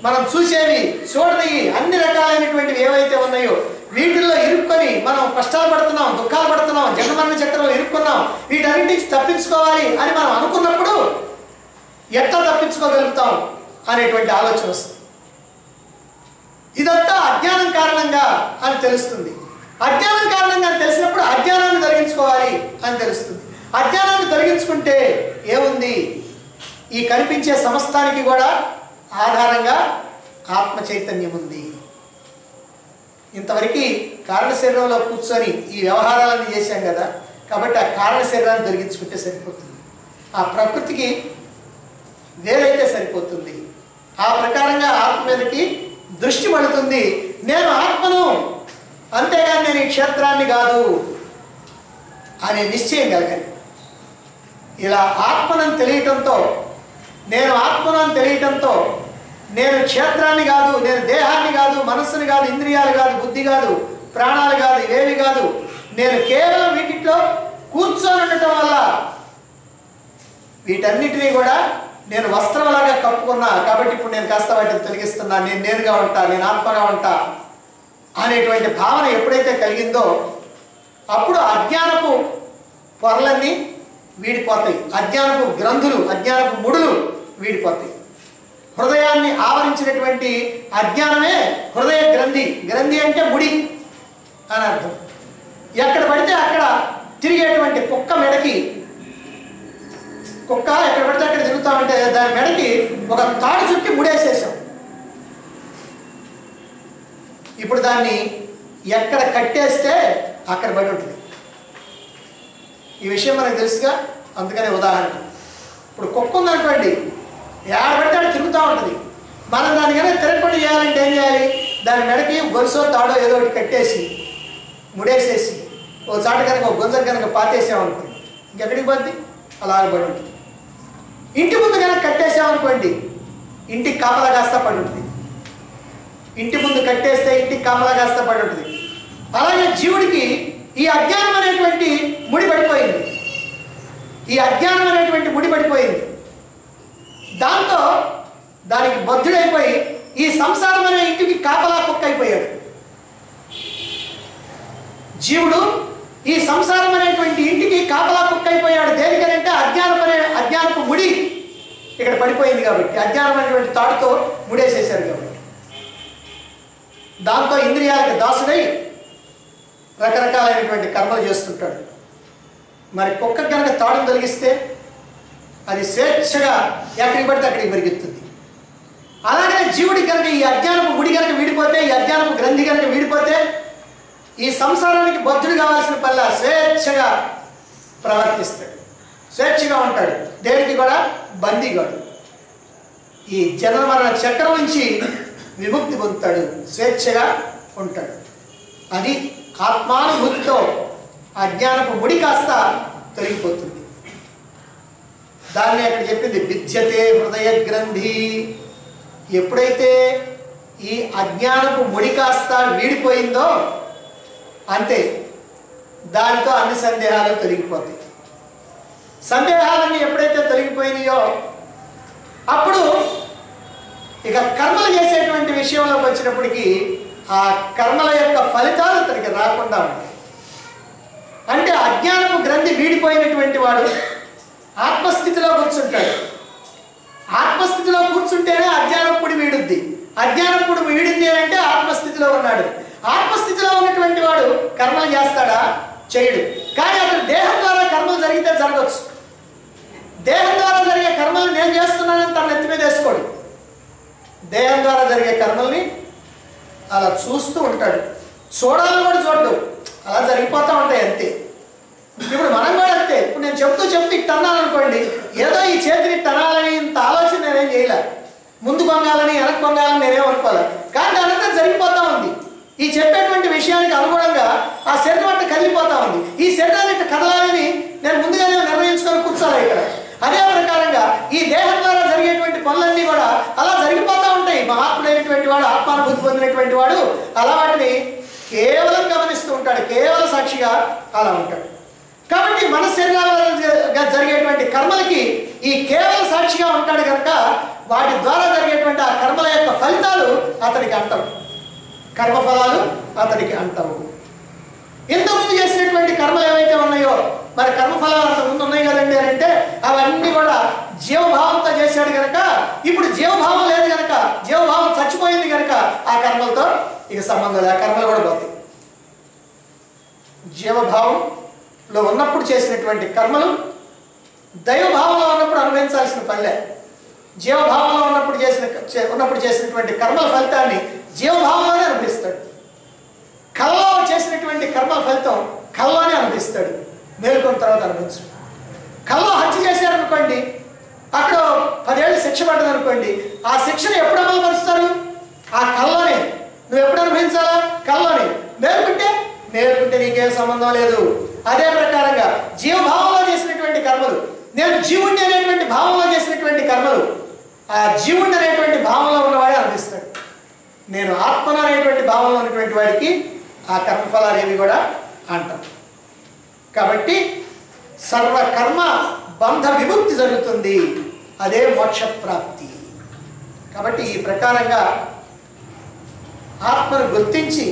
మనం చూసేవి, చూడనివి అన్ని రకాలైనటువంటివి ఏవైతే ఉన్నాయో వీటిల్లో ఇరుక్కొని మనం కష్టాలు పడుతున్నాం, దుఃఖాలు పడుతున్నాం, జన్మమరణ చక్రంలో ఇరుక్కున్నాం. వీటన్నిటికి తప్పించుకోవాలి అని మనం అనుకున్నప్పుడు ఎట్లా తప్పించుకోగలుగుతాం అనేటువంటి ఆలోచన వస్తుంది. ఇదంతా అజ్ఞానం కారణంగా అని తెలుస్తుంది. అజ్ఞానం కారణంగా అని తెలిసినప్పుడు అజ్ఞానాన్ని తొలగించుకోవాలి అని తెలుస్తుంది. అజ్ఞానాన్ని తొలగించుకుంటే ఏముంది? ఈ కనిపించే సమస్తానికి కూడా ఆధారంగా ఆత్మ చైతన్యం ఉంది. ఇంతవరకు కారణ శరీరంలో కూర్చొని ఈ వ్యవహారాలన్నీ చేశాం కదా, కాబట్టి ఆ కారణ శరీరాన్ని తొలగించుకుంటే సరిపోతుంది. ఆ ప్రకృతికి వేరైతే సరిపోతుంది. ఆ ప్రకారంగా ఆత్మ మీదకి దృష్టి పడుతుంది. నేను ఆత్మను, అంతేగాని నేను ఈ క్షేత్రాన్ని కాదు అనే నిశ్చయం కలగాలి. ఇలా ఆత్మను తెలియటంతో, నేను ఆత్మను తెలియటంతో నేను క్షేత్రాన్ని కాదు, నేను దేహాన్ని కాదు, మనస్సుని కాదు, ఇంద్రియాలు కాదు, బుద్ధి కాదు, ప్రాణాలు కాదు, ఇవేవి కాదు, నేను కేవలం వీటిలో కూర్చొని ఉండటం వల్ల వీటన్నిటినీ కూడా నేను వస్త్రంలాగా కప్పుకున్నా. కాబట్టి ఇప్పుడు నేను కాస్త వాటిని తొలగిస్తున్నా, నేను నేనుగా ఉంటా, నేను ఆత్మగా ఉంటా అనేటువంటి భావన ఎప్పుడైతే కలిగిందో అప్పుడు అజ్ఞానపు పొరలన్నీ వీడిపోతాయి, అజ్ఞానపు గ్రంథులు, అజ్ఞానపు ముడులు వీడిపోతాయి. హృదయాన్ని ఆవరించినటువంటి అజ్ఞానమే హృదయ గ్రంథి. గ్రంథి అంటే ముడి అని అర్థం. ఎక్కడ పడితే అక్కడ తిరిగేటువంటి కుక్క మెడకి, కుక్క ఎక్కడ పడితే అక్కడ తిరుగుతా ఉంటే దాని మెడకి ఒక తాడు చుట్టి ముడేసేసాం. ఇప్పుడు దాన్ని ఎక్కడ కట్టేస్తే అక్కడ పడి ఉంటుంది. ఈ విషయం మనకు తెలుసుగా, అందుకనే ఉదాహరణ. ఇప్పుడు కుక్క ఉందనుకోండి, ఏడ పడితే ఆడ తిరుగుతూ ఉంటుంది. మనం దానికైనా తిరగకుండా చేయాలంటే ఏం చేయాలి? దాని మెడకి గొలుసో తాడో ఏదో ఒకటి కట్టేసి ముడేసేసి ఓ చాట కనుక ఒక గొంజ కనుక పాతేసామనుకోండి, ఇంకెక్కడికి పోద్ది? అలా పడి ఉంటుంది. ఇంటి ముందు కనుక కట్టేసామనుకోండి, ఇంటికి కాపలా కాస్తా పడి ఉంటుంది. ఇంటి ముందు కట్టేస్తే ఇంటికి కాపలా కాస్తా పడి ఉంటుంది. అలాగే జీవుడికి ఈ అజ్ఞానం అనేటువంటి ముడి పడిపోయింది. ఈ అజ్ఞానం అనేటువంటి ముడి పడిపోయింది. దాంతో దానికి బద్ధుడైపోయి ఈ సంసారం అనే ఇంటికి కాపలా కుక్క అయిపోయాడు. జీవుడు ఈ సంసారం అనేటువంటి ఇంటికి కాపలా కుక్క అయిపోయాడు. దేనికనంటే అజ్ఞానపు ముడి ఇక్కడ పడిపోయింది కాబట్టి, అజ్ఞానం అనేటువంటి తాడుతో ముడేసేశారు కాబట్టి. దాంతో ఇంద్రియాలకు దాసుడై రకరకాలైనటువంటి కర్మలు చేస్తుంటాడు. మరి కుక్క కనుక తాడును తొలగిస్తే అది స్వేచ్ఛగా ఎక్కడికి పడితే అక్కడికి పెరుగుతుంది. అలాగే జీవుడికి కనుక ఈ అజ్ఞానపు ముడి కనుక వీడిపోతే, ఈ అజ్ఞానపు గ్రంథి కనుక వీడిపోతే ఈ సంసారానికి బద్ధుడు కావాల్సిన పనిలా స్వేచ్ఛగా ప్రవర్తిస్తాడు, స్వేచ్ఛగా ఉంటాడు. దేనికి కూడా బందీగాడు. ఈ జనన మరణ చక్రం నుంచి విముక్తి పొందుతాడు, స్వేచ్ఛగా ఉంటాడు. అది ఆత్మానుభూతితో అజ్ఞానపు ముడి కాస్త తొలగిపోతుంది. దాన్ని అక్కడ చెప్పింది విద్యతే హృదయ గ్రంథి. ఎప్పుడైతే ఈ అజ్ఞానపు ముడి కాస్త వీడిపోయిందో అంతే, దానితో అన్ని సందేహాలు తొలగిపోతాయి. సందేహాలన్నీ ఎప్పుడైతే తొలగిపోయినాయో అప్పుడు ఇక కర్మలు చేసేటువంటి విషయంలోకి వచ్చినప్పటికీ ఆ కర్మల యొక్క ఫలితాలు తనకి రాకుండా ఉంటాయి. అంటే అజ్ఞానపు గ్రంథి వీడిపోయినటువంటి వాడు ఆత్మస్థితిలో కూర్చుంటాడు. ఆత్మస్థితిలో కూర్చుంటేనే అజ్ఞానప్పుడు వీడుద్ది. అజ్ఞానప్పుడు వీడింది అంటే ఆత్మస్థితిలో ఉన్నాడు. ఆత్మస్థితిలో ఉన్నటువంటి వాడు కర్మలు చేస్తాడా? చేయడు. కానీ అతను దేహం ద్వారా కర్మలు జరిగితే జరగవచ్చు. దేహం ద్వారా జరిగే కర్మల్ని నేను చేస్తున్నానని తన నెత్తి మీద వేసుకోడు. దేహం ద్వారా జరిగే కర్మల్ని అలా చూస్తూ ఉంటాడు. చూడాలని కూడా చూడడు, అలా జరిగిపోతూ ఉంటాయి అంతే. ఇప్పుడు మనం కూడా అంతే. ఇప్పుడు నేను చెప్తూ ఇట్టు అన్నాను అనుకోండి, ఏదో ఈ చేతిని ఇట్టు అనాలని ఇంత ఆలోచన నేనేం చేయలే, ముందు కొంగాలని వెనక్కి కొంగాలని నేనేం అనుకోలే. కానీ అదంతా జరిగిపోతూ ఉంది. ఈ చెప్పేటువంటి విషయానికి అనుగుణంగా ఆ శరీరం అంతా కదిలిపోతూ ఉంది. ఈ శరీరాన్ని ఇట్లా కదలాలని నేను ముందుగానే నిర్ణయించుకొని కూర్చోలే ఇక్కడ. అదే ప్రకారంగా ఈ దేహం ద్వారా జరిగేటువంటి పనులన్నీ కూడా అలా జరిగిపోతూ ఉంటాయి. మహాత్ముడైనటువంటి వాడు, ఆత్మానుభూతి పొందినటువంటి వాడు అలా వాటిని కేవలం గమనిస్తూ ఉంటాడు, కేవల సాక్షిగా అలా ఉంటాడు. కాబట్టి మన శరీరాలలో జరిగేటువంటి కర్మలకి ఈ కేవల సాక్షిగా ఉంటాడు కనుక వాటి ద్వారా జరిగేటువంటి ఆ కర్మల యొక్క ఫలితాలు అతనికి అంటవు, కర్మఫలాలు అతనికి అంటవు. ఇంతకుముందు చేసినటువంటి కర్మలు ఏవైతే ఉన్నాయో, మరి కర్మఫలాలు అంతకుముందు ఉన్నాయి కదండి అని అంటే అవన్నీ కూడా జీవభావంతో చేశాడు కనుక ఇప్పుడు జీవభావం లేదు కనుక, జీవభావం చచ్చిపోయింది కనుక ఆ కర్మలతో ఇక సంబంధం లేదు, ఆ కర్మలు కూడా పోతాయి. జీవభావంలో ఉన్నప్పుడు చేసినటువంటి కర్మలు దైవభావంలో ఉన్నప్పుడు అనుభవించాల్సిన పనిలే. జీవభావంలో ఉన్నప్పుడు చేసినటువంటి కర్మల ఫలితాన్ని జీవభావంలోనే అనుభవిస్తాడు. కళ్ళలో చేసినటువంటి కర్మల ఫలితం కళ్ళలోనే అనుభవిస్తాడు, మేలుకున్న తర్వాత అనుభవించడు. కళ్ళలో హత్య చేశారనుకోండి, అక్కడ 10 ఏళ్ళు శిక్ష పడ్డది అనుకోండి, ఆ శిక్షను ఎప్పుడు అమలు పరుస్తారు? ఆ కళ్ళలోనే. నువ్వు ఎప్పుడు అనుభవించాలా? కళ్ళలోనే. మేలుకుంటే నీకేం సంబంధం లేదు. అదే ప్రకారంగా జీవభావంలో చేసినటువంటి కర్మలు, నేను జీవుణ్ణి అనేటువంటి భావంలో చేసినటువంటి కర్మలు ఆ జీవుణ్ణి అనేటువంటి భావంలో ఉన్నవాడే అనిపిస్తాడు. నేను ఆత్మను అనేటువంటి భావంలో ఉన్నటువంటి వాడికి ఆ కర్మఫలాలు ఏవి కూడా అంటాం. కాబట్టి సర్వకర్మ బంధ విముక్తి జరుగుతుంది, అదే మోక్ష ప్రాప్తి. కాబట్టి ఈ ప్రకారంగా ఆత్మను గుర్తించి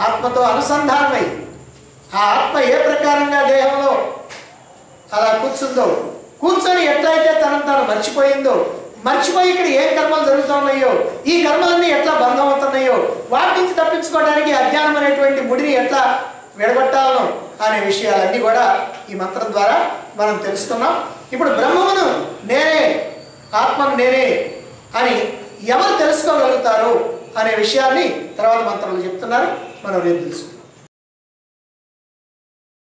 ఆత్మతో అనుసంధానమై ఆ ఆత్మ ఏ ప్రకారంగా దేహంలో అలా కూర్చొని ఎట్లయితే తనను తాను మర్చిపోయి ఇక్కడ ఏ కర్మలు జరుగుతున్నాయో, ఈ కర్మలన్నీ ఎట్లా బంధం అవుతున్నాయో, వాటి నుంచి తప్పించుకోవడానికి అజ్ఞానం అనేటువంటి ముడిని ఎట్లా విడగొట్టాలనో అనే విషయాలన్నీ కూడా ఈ మంత్రం ద్వారా మనం తెలుసుకున్నాం. ఇప్పుడు బ్రహ్మమును నేనే, ఆత్మను నేనే అని ఎవరు తెలుసుకోగలుగుతారు అనే విషయాన్ని తర్వాత మంత్రంలో చెప్తున్నారు. మనం రేపు తెలుసు.